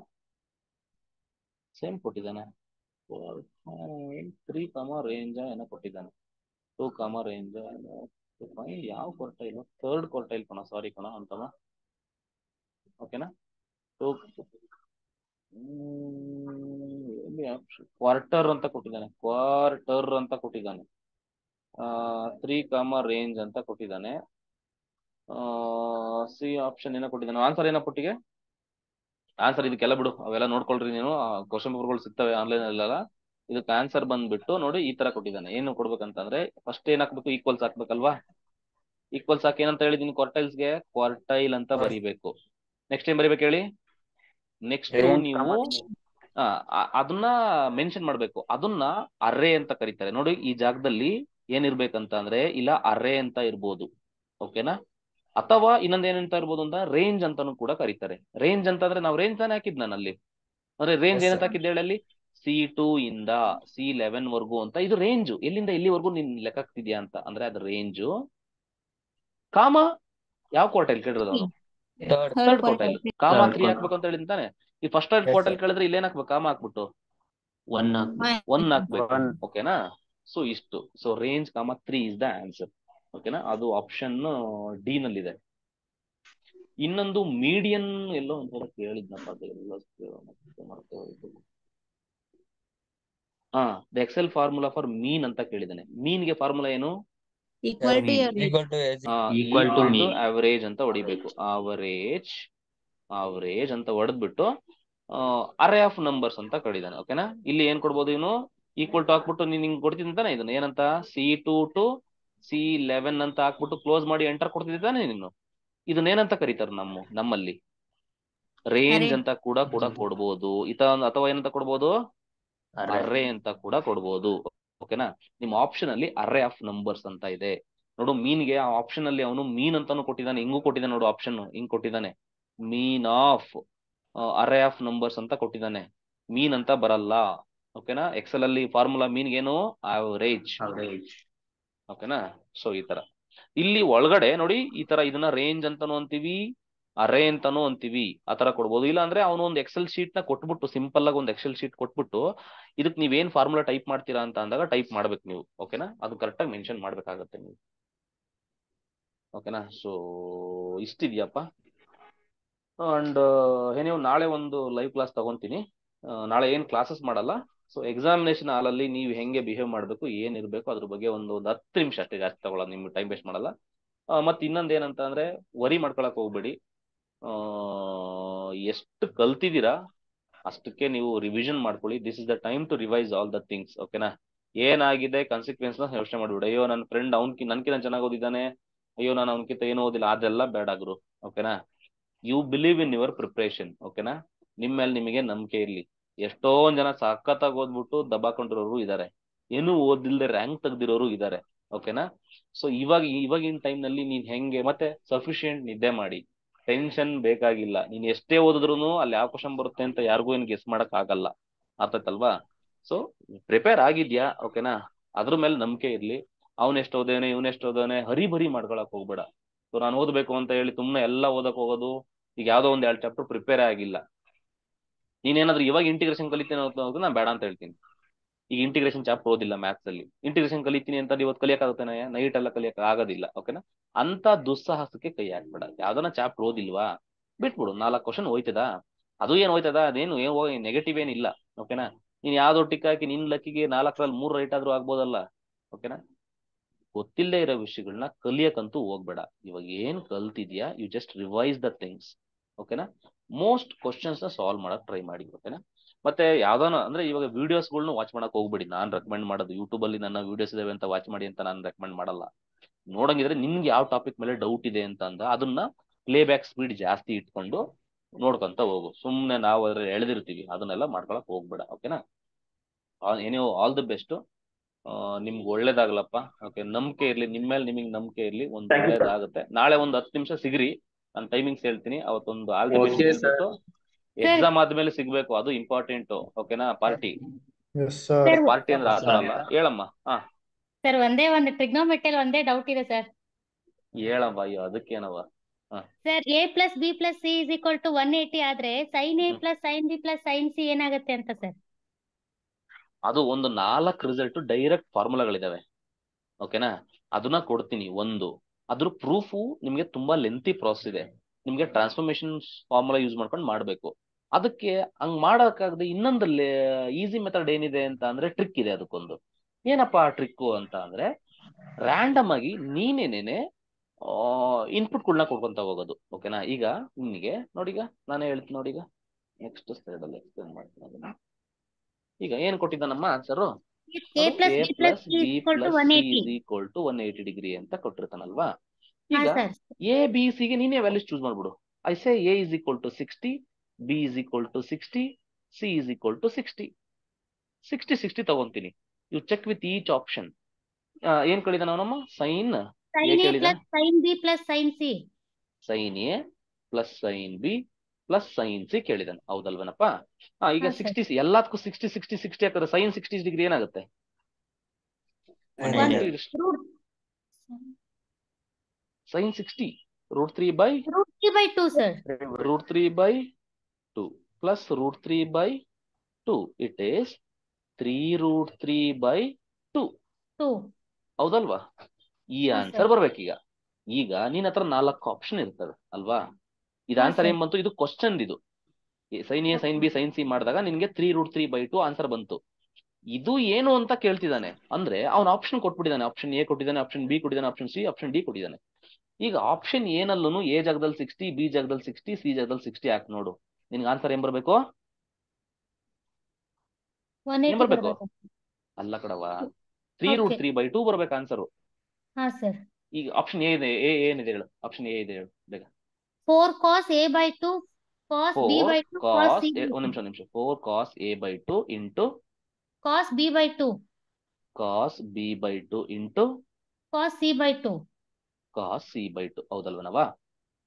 ಸೇಮ್ ಕೊಟ್ಟಿದ್ದಾನೆ. 3, ರೇಂಜ್ ಏನೋ ಕೊಟ್ಟಿದ್ದಾನೆ. 2, ರೇಂಜ್ ಯಾವ ಕ್ವಾರ್ಟೈಲ್? ಥರ್ಡ್ ಕ್ವಾರ್ಟೈಲ್ ಕಣ, ಸಾರಿ ಕಣ ಅಂತವ. ಓಕೆನಾ? ಕ್ವಾರ್ಟರ್ ಅಂತ ಕೊಟ್ಟಿದ್ದಾನೆ. 3, ರೇಂಜ್ ಅಂತ ಕೊಟ್ಟಿದ್ದಾನೆ. ಸಿ ಆಪ್ಷನ್ ಏನೋ ಕೊಟ್ಟಿದ್ದಾನೆ. ಆನ್ಸರ್ ಏನೋ ಪುಟ್ಟಿಗೆ? ಆನ್ಸರ್ ಇದಕ್ಕೆಲ್ಲ ಬಿಡು, ಅವೆಲ್ಲ ನೋಡ್ಕೊಳ್ರಿ ನೀವು. ಕ್ವಶನ್ ಪೇಪರ್ಗಳು ಸಿಗ್ತವೆ ಆನ್ಲೈನ್ ಅಲ್ಲೆಲ್ಲ. ಇದಕ್ಕೆ ಆನ್ಸರ್ ಬಂದ್ಬಿಟ್ಟು ನೋಡಿ ಈ ತರ ಕೊಟ್ಟಿದ್ದಾನೆ. ಏನು ಕೊಡ್ಬೇಕಂತಂದ್ರೆ ಫಸ್ಟ್ ಏನ್ ಹಾಕ್ಬೇಕು, ಈಕ್ವಲ್ಸ್ ಹಾಕ್ಬೇಕಲ್ವಾ. ಈಕ್ವಲ್ಸ್ ಹಾಕಿ ಏನಂತ ಹೇಳಿದೀನಿ, ಕ್ವಾರ್ಟೈಲ್ಸ್ಗೆ ಕ್ವಾರ್ಟೈಲ್ ಅಂತ ಬರೀಬೇಕು. ನೆಕ್ಸ್ಟ್ ಏನ್ ಬರೀಬೇಕು ಹೇಳಿ? ನೆಕ್ಸ್ಟ್ ನೀವು ಅದನ್ನ ಮೆನ್ಷನ್ ಮಾಡ್ಬೇಕು. ಅದನ್ನ ಅರ್ರೇ ಅಂತ ಕರೀತಾರೆ. ನೋಡಿ ಈ ಜಾಗದಲ್ಲಿ ಏನಿರ್ಬೇಕಂತ ಅಂದ್ರೆ ಇಲ್ಲ ಅರ್ರೇ ಅಂತ ಇರ್ಬೋದು, ಓಕೆನಾ. ಅಥವಾ ಇನ್ನೊಂದ್ ಏನಂತ ಇರ್ಬೋದು ಅಂತ ರೇಂಜ್ ಅಂತಾನು ಕೂಡ ಕರೀತಾರೆ. ರೇಂಜ್ ಅಂತಂದ್ರೆ ನಾವು ರೇಂಜ್ ತಾನೇ ಹಾಕಿದ್ ನಾನು ಅಲ್ಲಿ. ಅಂದ್ರೆ ರೇಂಜ್ ಏನಂತ ಹಾಕಿದ್ದೆ ಹೇಳಿ ಅಲ್ಲಿ? C2 ಇಂದ C11 ವರ್ಗು ಅಂತ. ಇದು ರೇಂಜು, ಎಲ್ಲಿಂದ ಎಲ್ಲಿವರೆಗೂ ನೀನ್ ಲೆಕ್ಕ ಹಾಕ್ತಿದ್ಯಾ ಅಂತ. ಅಂದ್ರೆ ಅದು ರೇಂಜು. ಕಾಮ ಯಾವ ಕ್ವಾರ್ಟೈಲ್ ಕೇಳಿರೋದು ಅವನು? Third quartile. ಕಾಮ 3 ಹಾಕ್ಬೇಕು ಅಂತ ಹೇಳಿದ್ದಾನೆ. ಈ ಫಸ್ಟ್ ಕ್ವಾರ್ಟೈಲ್ ಕೇಳಿದ್ರೆ ಇಲ್ಲಿ ಏನ್ ಹಾಕ್ಬೇಕು? ಕಾಮ ಹಾಕ್ಬಿಟ್ಟು 1 ಹಾಕ್ಬೇಕು, ಓಕೆನಾ. ಸೊ ಇಷ್ಟು. ಸೊ ರೇಂಜ್ ಕಾಮ 3 ಇಸ್ ದ ಆನ್ಸರ್, ಓಕೆನಾ. ಅದು ಆಪ್ಷನ್ ಡಿ ನಲ್ಲಿದೆ. ಇನ್ನೊಂದು ಮೀಡಿಯನ್ ಎಲ್ಲೋ ಒಂಥರ ಕೇಳಿದ್ನಪ್ಪ, ದ ಎಕ್ಸೆಲ್ ಫಾರ್ಮುಲಾ ಫಾರ್ ಮೀನ್ ಅಂತ ಕೇಳಿದ್ದಾನೆ. ಮೀನ್ಗೆ ಫಾರ್ಮುಲಾ ಏನು? Equal to your Equal to mean. Average ಅಂತ ಹೊಡಿಬೇಕು. ಅವರೇಜ್ ಅಂತ ಹೊಡೆದ್ಬಿಟ್ಟು ಅರೇ ಆಫ್ ನಂಬರ್ಸ್ ಅಂತ ಕಡಿದಾನೆ, ಓಕೆನಾ. ಇಲ್ಲಿ ಏನ್ ಕೊಡ್ಬೋದು ಇವನು? ಈಕ್ವಲ್ ಟು ಹಾಕ್ಬಿಟ್ಟು ನೀನ್ ಹಿಂಗ್ ಕೊಡ್ತಿದ್ದಾನೆ ಇದನ್ನ ಏನಂತ C2 to C11 ಅಂತ ಹಾಕ್ಬಿಟ್ಟು ಕ್ಲೋಸ್ ಮಾಡಿ ಎಂಟರ್ ಕೊಡ್ತಿದ್ದಾನೆ ನೀನು. ಇದನ್ನೇನಂತ ಕರೀತಾರೆ ನಮ್ಮಲ್ಲಿ? ರೇಂಜ್ ಅಂತ ಕೂಡ ಕೊಡ್ಬೋದು. ಅಥವಾ ಏನಂತ ಕೊಡ್ಬೋದು? ಅರ್ರೇ ಅಂತ ಕೂಡ ಕೊಡ್ಬೋದು, ಓಕೆನಾ. ನಿಮ್ಮ ಆಪ್ಷನ್ ಅಲ್ಲಿ ಅರ್ರೇ ಆಫ್ ನಂಬರ್ಸ್ ಅಂತ ಇದೆ ನೋಡು. ಮೀನ್ಗೆ ಆ ಆಪ್ಷನ್ ಅಲ್ಲಿ ಅವನು ಮೀನ್ ಅಂತಾನು ಕೊಟ್ಟಿದ್ದಾನೆ, ಹಿಂಗೂ ಕೊಟ್ಟಿದ್ದಾನೆ ನೋಡು. ಆಪ್ಷನ್ ಹಿಂಗ್ ಕೊಟ್ಟಿದ್ದಾನೆ, mean of array of numbers ಅಂತ ಕೊಟ್ಟಿದ್ದಾನೆ. ಮೀನ್ ಅಂತ ಬರಲ್ಲ, ಓಕೆನಾ. ಎಕ್ಸೆಲ್ ಅಲ್ಲಿ ಫಾರ್ಮುಲಾ ಮೀನ್ಗೆ ಏನು? ಅವರೇಜ್, ಓಕೆನಾ. ಸೊ ಈ ತರ ಇಲ್ಲಿ ಒಳಗಡೆ ನೋಡಿ, ಈ ತರ ಇದನ್ನ ರೇಂಜ್ ಅಂತಾನು ಅಂತೀವಿ, ಅರೇ ಅಂತಾನು ಅಂತೀವಿ. ಆ ತರ ಕೊಡ್ಬೋದು. ಇಲ್ಲ ಅಂದ್ರೆ ಅವನು ಒಂದು ಎಕ್ಸೆಲ್ ಶೀಟ್ ನ ಕೊಟ್ಬಿಟ್ಟು, ಸಿಂಪಲ್ ಆಗಿ ಒಂದು ಎಕ್ಸೆಲ್ ಶೀಟ್ ಕೊಟ್ಬಿಟ್ಟು ಇದಕ್ಕೆ ನೀವೇನ್ ಫಾರ್ಮುಲಾ ಟೈಪ್ ಮಾಡ್ತೀರಾ ಅಂತ ಅಂದಾಗ ಟೈಪ್ ಮಾಡ್ಬೇಕು ನೀವು, ಓಕೆನಾ. ಅದು ಕರೆಕ್ಟ್ ಆಗಿ ಮೆನ್ಷನ್ ಮಾಡ್ಬೇಕಾಗತ್ತೆ ನೀವು, ಓಕೆನಾ. ಸೊ ಇಷ್ಟಿದ್ಯಪ್ಪ. ಅಂಡ್ ನೀವು ನಾಳೆ ಒಂದು ಲೈವ್ ಕ್ಲಾಸ್ ತಗೊಂತೀನಿ. ನಾಳೆ ಏನ್ ಕ್ಲಾಸಸ್ ಮಾಡಲ್ಲ. ಸೊ ಎಕ್ಸಾಮಿನೇಷನ್ ಹಾಲಲ್ಲಿ ನೀವು ಹೆಂಗೆ ಬಿಹೇವ್ ಮಾಡಬೇಕು, ಏನಿರ್ಬೇಕು ಅದ್ರ ಬಗ್ಗೆ ಒಂದು 10 ನಿಮಿಷ ಅಷ್ಟೇ, ಜಾಸ್ತಿ ತಗೊಳ್ಳೋದು, ನಿಮ್ಗೆ ಟೈಮ್ ವೇಸ್ಟ್ ಮಾಡಲ್ಲ. ಮತ್ತೆ ಇನ್ನೊಂದು ಏನಂತ ಅಂದ್ರೆ ವರಿ ಮಾಡ್ಕೊಳಕ್ ಹೋಗ್ಬೇಡಿ. ಎಷ್ಟು ಕಲ್ತಿದ್ದೀರಾ ಅಷ್ಟಕ್ಕೆ ನೀವು ರಿವಿಷನ್ ಮಾಡ್ಕೊಳ್ಳಿ. This is the time to revise all the things, ಓಕೆನಾ. ಏನಾಗಿದೆ ಕನ್ಸಿಕ್ವೆನ್ಸ್ ನ ಯೋಚನೆ ಮಾಡ್ಬಿಡು. ಅಯ್ಯೋ ನನ್ನ ಫ್ರೆಂಡ್ ನನ್ಕಿಂತ ಚೆನ್ನಾಗಿ ಓದಿದ್ದಾನೆ, ಅಯ್ಯೋ ನಾನು ಅವನಕಿಂತ ಏನೋ ಓದಿಲ್ಲ, ಅದೆಲ್ಲ ಬೇಡ ಗುರು, ಓಕೆನಾ. You believe in your preparation, ಓಕೆನಾ. ನಿಮ್ಮ ಮೇಲೆ ನಿಮಗೆ ನಂಬಿಕೆ ಇರ್ಲಿ. ಎಷ್ಟೊಂದ್ ಜನ ಸಖತ್ತಾಗಿ ಓದ್ಬಿಟ್ಟು ದಬ್ಬಾಕೊಂಡಿರೋರು ಇದ್ದಾರೆ, ಏನೂ ಓದಿಲ್ದೆ ರ್ಯಾಂಕ್ ತೆಗ್ದಿರೋರು ಇದ್ದಾರೆ, ಓಕೆನಾ. ಸೊ ಇವಾಗಿನ ಟೈಮ್ ನಲ್ಲಿ ನೀನ್ ಹೆಂಗೆ ಮತ್ತೆ ಸಫಿಶಿಯಂಟ್ ನಿದ್ದೆ ಮಾಡಿ, ಟೆನ್ಷನ್ ಬೇಕಾಗಿಲ್ಲ. ನೀನ್ ಎಷ್ಟೇ ಓದಿದ್ರು ಅಲ್ಲಿ ಯಾವ ಕ್ವಶನ್ ಬರುತ್ತೆ ಅಂತ ಯಾರಿಗೂ ಏನ್ ಗೆಸ್ ಮಾಡಕ್ ಆಗಲ್ಲ, ಅರ್ಥಾಯ್ತಲ್ವಾ. ಸೊ ಪ್ರಿಪೇರ್ ಆಗಿದ್ಯಾ, ಓಕೆನಾ. ಅದ್ರ ಮೇಲೆ ನಂಬಿಕೆ ಇರ್ಲಿ. ಅವನೆಷ್ಟು ಓದೇನೆ ಇವನೆಷ್ಟು ಓದೋನೆ ಹರಿಬರಿ ಮಾಡ್ಕೊಳಕ್ ಹೋಗ್ಬೇಡ. ಸೊ ನಾನು ಓದ್ಬೇಕು ಅಂತ ಹೇಳಿ ಸುಮ್ಮನೆ ಎಲ್ಲ ಓದಕ್ ಹೋಗೋದು. ಈಗ ಯಾವ್ದೋ ಒಂದ್ 2 ಚಾಪ್ಟರ್ ಪ್ರಿಪೇರ್ ಆಗಿಲ್ಲ, ನೀನೇನಾದ್ರೂ ಇವಾಗ ಇಂಟಿಗ್ರೇಷನ್ ಕಲಿತೀನಿ ಅಂತ ನಾನು ಬೇಡ ಅಂತ ಹೇಳ್ತೀನಿ. ಈಗ ಇಂಟಿಗ್ರೇಷನ್ ಚಾಪ್ಟರ್ ಓದಿಲ್ಲ ಮ್ಯಾಥ್ಸ್ ಅಲ್ಲಿ, ಇಂಟಿಗ್ರೇಷನ್ ಕಲಿತೀನಿ ಅಂತ ಇವತ್ತು ಕಲಿಯಕ್ಕಾಗುತ್ತೆ? ನೈಟ್ ಎಲ್ಲ ಕಲಿಯಕ್ ಆಗೋದಿಲ್ಲ, ಓಕೆನಾ. ಅಂತ ದುಸ್ಸಾಹಸಕ್ಕೆ ಕೈ ಹಾಕ್ಬೇಡ. ಯಾವ್ದನ ಚಾಪ್ಟರ್ ಓದಿಲ್ವಾ ಬಿಟ್ಬಿಡು. 4 ಕ್ವಶನ್ ಹೋಯ್ತದ, ಅದು ಏನ್ ಹೋಯ್ತದ, ಅದೇನು ನೆಗೆಟಿವ್ ಏನಿಲ್ಲ, ಓಕೆನಾ. ನೀನ್ ಯಾವ್ದೋ ಟಿಕ್ ಹಾಕಿ ನಿನ್ ಲಕ್ಕಿಗೆ 4ರಲ್ಲಿ 3 ರೈಟ್ ಆದ್ರೂ ಆಗ್ಬೋದಲ್ಲ, ಓಕೆನಾ. ಗೊತ್ತಿಲ್ಲದೆ ಇರೋ ವಿಷಯಗಳನ್ನ ಕಲಿಯಕ್ಕಂತೂ ಹೋಗ್ಬೇಡ. ಇವಾಗ ಏನ್ ಕಲ್ತಿದ್ಯಾ you just revise the things, ಓಕೆನಾ. ಮೋಸ್ಟ್ ಕ್ವಶನ್ಸ್ ನ ಸಾಲ್ವ್ ಮಾಡಕ್ ಟ್ರೈ ಮಾಡಿ, ಓಕೆನಾ. ಮತ್ತೆ ಯಾವ್ದಾನ ಅಂದ್ರೆ ಇವಾಗ ವಿಡಿಯೋಸ್ಗಳ್ನು ವಾಚ್ ಮಾಡಕ್ ಹೋಗ್ಬೇಡಿ. ನಾನ್ ರೆಕಮೆಂಡ್ ಮಾಡೋದು ಯೂಟ್ಯೂಬ್ ಅಲ್ಲಿ ನನ್ನ ವಿಡಿಯೋಸ್ ಇದಾವೆ ಅಂತ ವಾಚ್ ಮಾಡಿ ಅಂತ ನಾನು ರೆಕಮೆಂಡ್ ಮಾಡಲ್ಲ. ನೋಡಂಗಿದ್ರೆ ನಿನ್ಗೆ ಯಾವ ಟಾಪಿಕ್ ಮೇಲೆ ಡೌಟ್ ಇದೆ ಅಂತ ಅದನ್ನ ಪ್ಲೇ ಬ್ಯಾಕ್ ಸ್ಪೀಡ್ ಜಾಸ್ತಿ ಇಟ್ಕೊಂಡು ನೋಡ್ಕೊಂತ ಹೋಗು. ಸುಮ್ನೆ ನಾವು ಅದ್ರ ಎಳೆದಿರ್ತೀವಿ, ಅದನ್ನೆಲ್ಲ ಮಾಡ್ಕೊಳಕ್ ಹೋಗ್ಬೇಡ, ಓಕೆನಾ. ಏನೋ ಆಲ್ ದಿ ಬೆಸ್ಟ್, ನಿಮ್ಗೆ ಒಳ್ಳೇದಾಗ್ಲಪ್ಪ, ಓಕೆ. ನಂಬಿಕೆ ಇರ್ಲಿ ನಿಮ್ಮ ಮೇಲೆ, ನಿಮಗೆ ನಂಬಿಕೆ ಇರ್ಲಿ, ಒಂದು ಒಳ್ಳೇದಾಗುತ್ತೆ. ನಾಳೆ ಒಂದು 10 ನಿಮಿಷ ಸಿಗ್ರಿ, ನಾನು ಟೈಮಿಂಗ್ಸ್ ಹೇಳ್ತೀನಿ. ಅವತ್ತೊಂದು ಆಲ್ ದಿ ಬೆಸ್ಟ್ ಹೇಳ್ಬಿಟ್ಟು ಎಕ್ಸಾಮ್ ಆದ್ಮೇಲೆ ಸಿಗ್ಬೇಕು, ಅದು ಇಂಪಾರ್ಟೆಂಟ್, ಓಕೆನಾ. ಪಾರ್ಟಿ ಪಾರ್ಟಿ ಅಂದ್ರೆ ಆತರ ಅಲ್ಲ. ಹೇಳಮ್ಮ. ಸರ್ ಒಂದೇ ಒಂದು ಟ್ರಿಗ್ನೋಮೆಟ್ರಿ ಒಂದೇ ಡೌಟ್ ಇದೆ ಸರ್. ಹೇಳಮ್ಮ. ಅಯ್ಯೋ ಅದಕ್ಕೇನವ. ಸರ್ a + b + c = 180 ಆದ್ರೆ sin a + sin b + sin c ಏನಾಗುತ್ತೆ ಅಂತ ಸರ್? ಅದು ಒಂದು 4 ರಿಸಲ್ಟ್ ಡೈರೆಕ್ಟ್ ಫಾರ್ಮುಲಾಗಳಿದಾವೆ, ಓಕೆನಾ. ಅದನ್ನ ಕೊಡ್ತೀನಿ. ಅದ್ರ ಪ್ರೂಫು ನಿಮ್ಗೆ ತುಂಬಾ ಲೆಂತಿ ಪ್ರಾಸೆಸ್ ಇದೆ. ನಿಮ್ಗೆ ಟ್ರಾನ್ಸ್ಫಾರ್ಮೇಶನ್ ಫಾರ್ಮುಲಾ ಯೂಸ್ ಮಾಡ್ಕೊಂಡು ಮಾಡ್ಬೇಕು. ಅದಕ್ಕೆ ಹಂಗ್ ಮಾಡಕ್ಕಾಗದೆ ಇನ್ನೊಂದಲ್ಲಿ ಈಸಿ ಮೆಥಡ್ ಏನಿದೆ ಅಂತ ಅಂದ್ರೆ ಟ್ರಿಕ್ ಇದೆ. ಅದಕ್ಕೊಂದು ಏನಪ್ಪಾ ಟ್ರಿಕ್ ಅಂತ ಅಂದ್ರೆ ರ್ಯಾಂಡಮ್ ಆಗಿ ನೀನೇನೇನೆ ಇನ್ಪುಟ್ಗಳನ್ನ ಕೊಡ್ಕೊಂತ ಹೋಗೋದು. ಓಕೆನಾ? ಈಗ ನಿಮಗೆ ನೋಡಿ, ಈಗ ನಾನೇ ಹೇಳ್ತೀನಿ ನೋಡಿ, ಈಗ ನೆಕ್ಸ್ಟ್ ಸ್ಲೈಡ್ ಅಲ್ಲಿ ಎಕ್ಸ್ಪ್ಲೇನ್ ಮಾಡ್ತೀನಿ ಅದನ್ನ. ಈಗ ಏನ್ ಕೊಟ್ಟಿದ್ದಾನಮ್ಮ answer? A plus A B plus plus C is B equal to plus C 180. is equal to 180 degree ಅಂತ ಕೊಟ್ಟಿರ್ತಾನಲ್ವಾ? ಹಾ ಈಗ ಸರ್. ಎ ಬಿ ಸಿ ಗೆ ನೀನೇ ವ್ಯಾಲ್ಯೂಸ್ ಚೂಸ್ ಮಾಡ್ಬಿಡು. I say A is equal to 60, B is equal to 60, C is equal to 60. 60 ತಗೊಂತೀನಿ. You check with each option. ಏನ್ ಕೇಳಿದಾನ ಅವನಮ್ಮ? ಸೈನ್ Sin ಎ A ಕೇಳಿದಾನ, plus sin B plus sin C. Sine A plus sine B plus sine C ಕೇಳಿದಾನೆ. ಹೌದಲ್ವೇನಪ್ಪ? ಈಗ ಹಾ sir. 60 ಎಲ್ಲದಕ್ಕೂ 60 ಹಾಕಿದ್ರೆ ಸೈನ್ 60 ಡಿಗ್ರಿ ಏನಾಗುತ್ತೆ? 180. Root sine 60 root 3 by root 3 by 2 sir. Root 3 by 2 plus root 3 by 2 it is 3 root 3 by 2. 2. ಹೌದಲ್ವಾ? ಈ ಹಾ ಆನ್ಸರ್ ಸರ್. ಬರ್ಬೇಕೀಗ. ಈಗ ನಿನ್ನ ಹತ್ರ 4 ಆಪ್ಷನ್ ಇರ್ತವೆ ಅಲ್ವಾ? ಇದು ಹಾ ಆನ್ಸರ್ ಸರ್. ಏನ್ ಬಂತು? ಇದು ಕ್ವಶನ್. ಇದು sine A sine B sine C ಮಾಡಿದಾಗ ನಿನ್ಗೆ 3 ರೂಟ್ 3 ಬೈ 2 ಆನ್ಸರ್ ಬಂತು. ಇದು ಏನು ಅಂತ ಕೇಳ್ತಿದ್ದಾನೆ ಅಂದ್ರೆ ಅವ್ನ ಆಪ್ಷನ್ ಕೊಟ್ಬಿಟ್ಟಿದ್ದಾನೆ. ಆಪ್ಷನ್ ಎ ಕೊಟ್ಟಿದ್ದಾನೆ, ಆಪ್ಷನ್ ಬಿ ಕೊಟ್ಟಿದ್ದಾನೆ, ಆಪ್ಷನ್ ಸಿ, ಆಪ್ಷನ್ ಡಿ ಕೊಟ್ಟಿದ್ದಾನೆ. ಈಗ ಆಪ್ಷನ್ ಏನಲ್ಲೂ ಎ ಜಾಗದಲ್ಲಿ 60, ಬಿ ಜಾಗದಲ್ಲಿ 60, ಸಿ ಜಾಗದಲ್ಲಿ 60 ಹಾಕಿ ನೋಡು. ನಿನ್ಗೆ ಆನ್ಸರ್ ಏನ್ ಬರ್ಬೇಕು? 180 ಏನ್ ಬರ್ಬೇಕು? ಬರ್ಬೇಕು. ಅಲ್ಲ ಕಡವ, 3 ರೂಟ್ Okay. 3 ಬೈ 2 ಬರ್ಬೇಕು ಆನ್ಸರ್. ಹಾ ಸರ್. ಈಗ ಆಪ್ಷನ್ ಎ ಇದೆ, ಎ ಏನಿದೆ ಹೇಳು? ಆಪ್ಷನ್ ಎ ಇದೆ ಹೇಳು ಬೇಗ. 4 cos A by 2 cos B 4 by 2 cos cos C by ಒಂದ್ 2 ನಿಮಿಷ 4 cos A by 2 into cos B by 2 cos B by 2 into cos C by 2. Cos C by 2. ಹೌದಲ್ವನವಾ?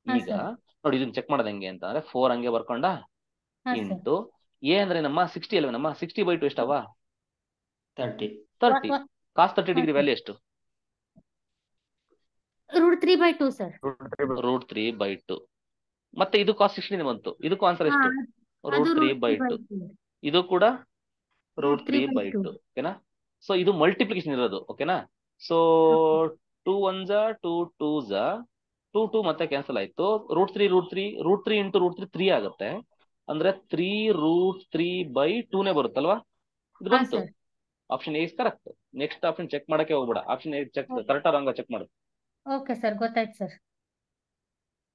ಹಾ ಈಗ ಸರ್. ನೋಡಿ ಇದನ್ನ ಚೆಕ್ ಮಾಡೋದು ಹೆಂಗೆ ಅಂತ ಅಂದ್ರೆ 4 ಹಂಗೆ ಬರ್ಕೊಂಡ ಹಾ ಸರ್. ಇಂಟು ಎ ಅಂದ್ರೆ ನಮ್ಮ 60 ಅಲ್ವೇನಮ್ಮ? 60 ಬೈ 2 ಎಷ್ಟವ? 30. 30. ಕಾಸ್ 30 ಡಿಗ್ರಿ ವ್ಯಾಲ್ಯೂ ಎಷ್ಟು? root 3 by 2 sir. Root 3 by 2. ಮತ್ತೆ ಇದು ಕಾಸ್ 16 ಬಂತು. ಇದಕ್ಕೂ ಆನ್ಸರ್ ಹಾ ಎಷ್ಟು? ರೂಟ್ ಅದು 3 root ಬೈ 3 by 2. 2. ಇದು ಕೂಡ root ರೂಟ್ 3 3 by ಬೈ 2. 2. ಓಕೆನಾ? ಸೊ ಇದು ಮಲ್ಟಿಪ್ಲಿಕೇಶನ್ ಇರೋದು. ಓಕೆನಾ? ಸೊ 2 1 2 2 2 2 ಮತ್ತೆ ಕ್ಯಾನ್ಸಲ್ ಆಯ್ತು. ರೂಟ್ 3 ಇಂಟು ರೂಟ್ 3 3 ಆಗುತ್ತೆ. ಅಂದ್ರೆ 3 ರೂಟ್ 3 ಬೈ 2 ನೇ ಬರುತ್ತಲ್ವಾ? ಇದು ಹಾ ಬಂತು. Sir. Option A is correct. Next option check ಮಾಡಕ್ಕೆ ಹೋಗ್ಬೇಡ. Option A check correct wrong check ಮಾಡು. ಓಕೆ ಸರ್, ಗೊತ್ತಾಯ್ತು ಸರ್.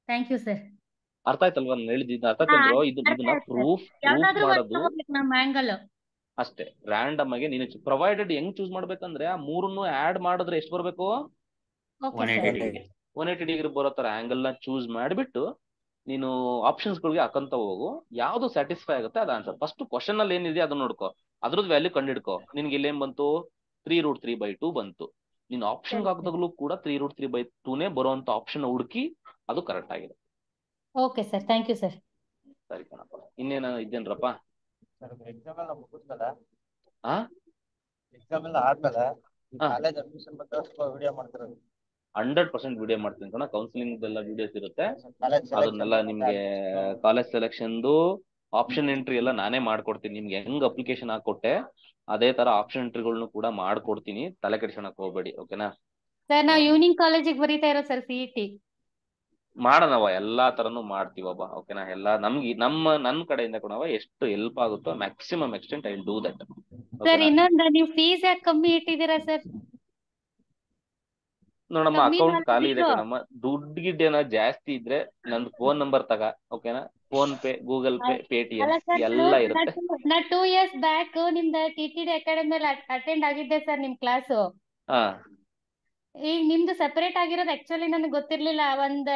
Thank you sir. ಅರ್ಥ ಆಯ್ತಲ್ವಾ ನಾನು ಹೇಳಿದ್ದು? ಅರ್ಥ ಹಾ ಆಯ್ತೇನ್ರೋ? ಅರ್ಥ ಇದನ್ನ ಆಯ್ತು ಸರ್. ಪ್ರೂಫ್ ಯಾವ್ದಾದ್ರು ಒಂದು ಮಾಡೋದು ತಗೋಬೇಕು ನಮ್ಮ ಆಂಗಲ್. ಅಷ್ಟೇ. ರ್ಯಾಂಡಮ್ ಆಗಿ ನೀನು ಪ್ರೊವೈಡೆಡ್ ಹೆಂಗ್ ಚೂಸ್ ಮಾಡ್ಬೇಕಂದ್ರೆ ಆ ಮೂರನ್ನು ಆಡ್ ಮಾಡಿದ್ರೆ ಎಷ್ಟು ಬರ್ಬೇಕು? Okay 180 sir. ಡಿಗ್ರಿ. 180 ಡಿಗ್ರಿ ಬರೋ ತರ ಆಂಗಲ್ ನ ಚೂಸ್ ಮಾಡಿಬಿಟ್ಟು ನೀನು ಆಪ್ಷನ್ಸ್ ಗಳಿಗೆ ಹಾಕಂತ ಹೋಗು. ಯಾವ್ದು ಸ್ಯಾಟಿಸ್ಫೈ ಆಗುತ್ತೆ ಅದು ಆನ್ಸರ್. ಫಸ್ಟ್ ಕ್ವಶನ್ ಅಲ್ಲಿ ಏನಿದೆ ಅದನ್ನ ನೋಡ್ಕೋ, ಅದ್ರದ್ದು ವ್ಯಾಲ್ಯೂ ಕಂಡಿಡ್ಕೋ. ನಿನ್ಗೆ ಇಲ್ಲಿ ಏನ್ ಬಂತು? 3 ರೂಟ್ 3 ಬೈ 2 ಬಂತು. ನೀನು ಆಪ್ಷನ್ ಸರಿ ಸರ್. ಹಾಕಿದಾಗಲೂ ಕೂಡ 3 ರೂಟ್ 3 ಬೈ 2ನೇ ಬರುವಂತ ಆಪ್ಷನ್ ಹುಡುಕಿ ಅದು ಕರೆಕ್ಟ್ ಆಗಿದೆ. Okay sir, thank you sir. ಸರಿ ಕಣಪ್ಪ. ಇನ್ನೇನ ಇದ್ದೇನ್ರಪ್ಪ? ಎಕ್ಸಾಮ್ ಎಲ್ಲ ಮುಗಿದ್ಮೇಲೆ ಆ ಎಕ್ಸಾಮ್ ಎಲ್ಲ ಆದ್ಮೇಲೆ ಹಾ. ಕಾಲೇಜ್ ಅಡ್ಮಿಷನ್ ಬಂದ ವಿಡಿಯೋ ಮಾಡ್ತಿರೋದು. 100% ವಿಡಿಯೋ ಮಾಡ್ತೀನಿ ಕಣ. ಕೌನ್ಸಿಲಿಂಗ್ ಎಲ್ಲ ವಿಡಿಯೋಸ್ ಇರುತ್ತೆ. ಕಾಲೇಜ್ ಅದನ್ನೆಲ್ಲ ನಿಮ್ಗೆ ಕಾಲೇಜ್ ಸೆಲೆಕ್ಷನ್ದು ಆಪ್ಷನ್ ಎಂಟ್ರಿ ಎಲ್ಲ ನಾನೇ ಮಾಡ್ಕೊಡ್ತೀನಿ. ನಿಮ್ಗೆ ಹೆಂಗ್ ಅಪ್ಲಿಕೇಶನ್ ಹಾಕೊಟ್ಟೆ ಅದೇ ತರ ಆಪ್ಷನ್ ಎಂಟ್ರಿಗಳನ್ನು ಕೂಡ ಮಾಡ್ಕೊಡ್ತೀನಿ. ತಲೆ ಕೆಡಿಸ್ಕೊಳಕ್ ಹೋಗ್ಬೇಡಿ. ಓಕೆನಾ? ಸರ್ ನಾವು ಈವ್ನಿಂಗ್ ಕಾಲೇಜಿಗೆ ಬರೀತಾ ಇರೋ ಸರ್ CET. ಮಾಡೋಣವ, ಎಲ್ಲಾ ತರನು ಮಾಡ್ತೀವಪ್ಪ. ಓಕೆನಾ? ಎಲ್ಲ ನಮ್ಗೆ ನನ್ನ ಕಡೆಯಿಂದ ಕೂಡ ಎಷ್ಟು ಹೆಲ್ಪ್ ಆಗುತ್ತೋ maximum extent I will do that. Sir ಇನ್ನೊಂದು, ನೀವು ಫೀಸ್ ಯಾಕೆ ಕಮ್ಮಿ ಇಟ್ಟಿದ್ದೀರಾ ಸರ್? ನೋಡಮ್ಮ, ಕಮ್ಮಿ ಅಕೌಂಟ್ ಖಾಲಿ ಇದೆ ಮಾಡೋದು. ಕಣಮ್ಮ. ದುಡ್ಡು ಗಿಡ್ಡೇನ ಜಾಸ್ತಿ ಇದ್ರೆ ನಂದು ಫೋನ್ ನಂಬರ್ ತಗ. ಓಕೆನಾ? Phone pay, Google pay, Paytm ಅಲ್ಲ ಸರ್, ಎಲ್ಲ ಇರುತ್ತೆ. ನಾ 2 years ಬ್ಯಾಕ್ ನಿಮ್ದು TTD ಅಕಾಡೆಮಿ ಅಟೆಂಡ್ ಆಗಿದ್ದೆ ಸರ್ ನಿಮ್ ಕ್ಲಾಸು. ಹಾ ಈಗ ನಿಮ್ದು ಸೆಪರೇಟ್ ಆಗಿರೋದು ಆಕ್ಚುಲಿ ನನಗೆ ಗೊತ್ತಿರ್ಲಿಲ್ಲ. ಒಂದ್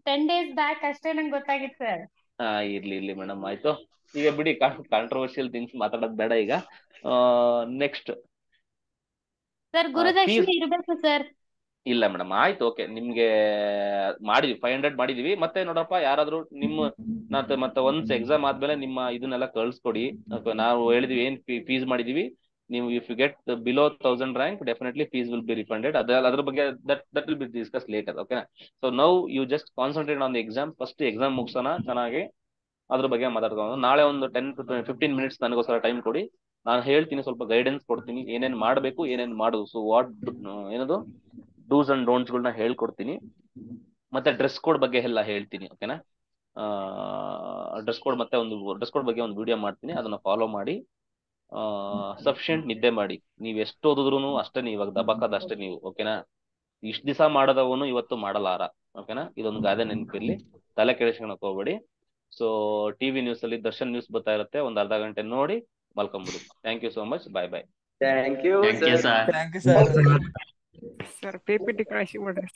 10 days ಬ್ಯಾಕ್ ಅಷ್ಟೇ ನಂಗೆ ಗೊತ್ತಾಗಿತ್ತು ಸರ್. ಹಾ ಇರ್ಲಿ ಮೇಡಮ್, ಆಯ್ತು. ಈಗ ಬಿಡಿ, ಕಾಂಟ್ರವರ್ಷಿಯಲ್ ಥಿಂಗ್ಸ್ ಮಾತಾಡೋದು ಬೇಡ ಈಗ. ನೆಕ್ಸ್ಟ್ ಸರ್ ಗುರುದಕ್ಷಿಣೆ ಇರ್ಬೇಕು ಸರ್. ಇಲ್ಲ ಮೇಡಮ್, ಆಯ್ತು. ಓಕೆ, ನಿಮ್ಗೆ ಮಾಡಿದ್ವಿ 500 ಮಾಡಿದೀವಿ. ಮತ್ತೆ ನೋಡಪ್ಪ, ಯಾರಾದ್ರೂ ನಿಮ್ಮ ಮತ್ತೆ ಒನ್ಸ್ ಎಕ್ಸಾಮ್ ಆದ್ಮೇಲೆ ನಿಮ್ಮ ಇದನ್ನೆಲ್ಲ ಕಳ್ಸ್ಕೊಡಿ. ನಾವು ಹೇಳಿದ್ವಿ ಏನ್ ಫೀಸ್ ಮಾಡಿದೀವಿ. ನೀವು if you get below 1000 rank definitely fees will be refunded. ಅದ್ರ ಬಗ್ಗೆ that will be discuss later. ಓಕೆನಾ? So now you just concentrate on the exam. First exam ಮುಗಿಸೋಣ ಚೆನ್ನಾಗಿ, ಅದ್ರ ಬಗ್ಗೆ ಮಾತಾಡ್ಕೊಂಡು. ನಾಳೆ ಒಂದು 10 to 15 ಮಿನಿಟ್ಸ್ ನನಗೋಸ್ಕರ ಟೈಮ್ ಕೊಡಿ. ನಾನು ಹೇಳ್ತೀನಿ, ಸ್ವಲ್ಪ ಗೈಡೆನ್ಸ್ ಕೊಡ್ತೀನಿ, ಏನೇನ್ ಮಾಡ್ಬೇಕು, ಏನೇನ್ ಮಾಡುದು. ಸೊ ಏನದು ಡೂಸ್ ಅಂಡ್ ಡೋಂಟ್ಸ್ ಗಳನ್ನ ಹೇಳ್ಕೊಡ್ತೀನಿ. ಮತ್ತೆ ಡ್ರೆಸ್ ಕೋಡ್ ಬಗ್ಗೆ ಎಲ್ಲ ಹೇಳ್ತೀನಿ. ಓಕೆನಾ? ಡ್ರೆಸ್ ಕೋಡ್ ಬಗ್ಗೆ ಒಂದು ವಿಡಿಯೋ ಮಾಡ್ತೀನಿ. ಅದನ್ನ ಫಾಲೋ ಮಾಡಿ. ಸಫಿಷಿಯಂಟ್ ನಿದ್ದೆ ಮಾಡಿ. ನೀವ್ ಎಷ್ಟು ಓದಿದ್ರು ಅಷ್ಟೇ, ನೀವು ಇವಾಗ ದಬಾಕದ ಅಷ್ಟೇ ನೀವು. ಓಕೆನಾ? ಇಷ್ಟ ದಿವಸ ಮಾಡದವನು ಇವತ್ತು ಮಾಡಲಾರ. ಓಕೆನಾ, ಇದೊಂದು ಗಾದೆ ನೆನಪಿರ್ಲಿ, ತಲೆ ಕೆಡಿಸ್ಕೊಳಕ್ ಹೋಗ್ಬೇಡಿ. ಸೊ ಟಿವಿ ನ್ಯೂಸ್ ಅಲ್ಲಿ ದರ್ಶನ್ ನ್ಯೂಸ್ ಬರ್ತಾ ಇರುತ್ತೆ, ಒಂದ್ ಅರ್ಧ ಗಂಟೆ ನೋಡಿ ಮಲ್ಕೊಂಬಿಡಿ. Thank you so much, bye bye. Thank you sir. Thank you sir. Sir PPT ಕಳಿಸಿ ಬಿಡ್ರಿ.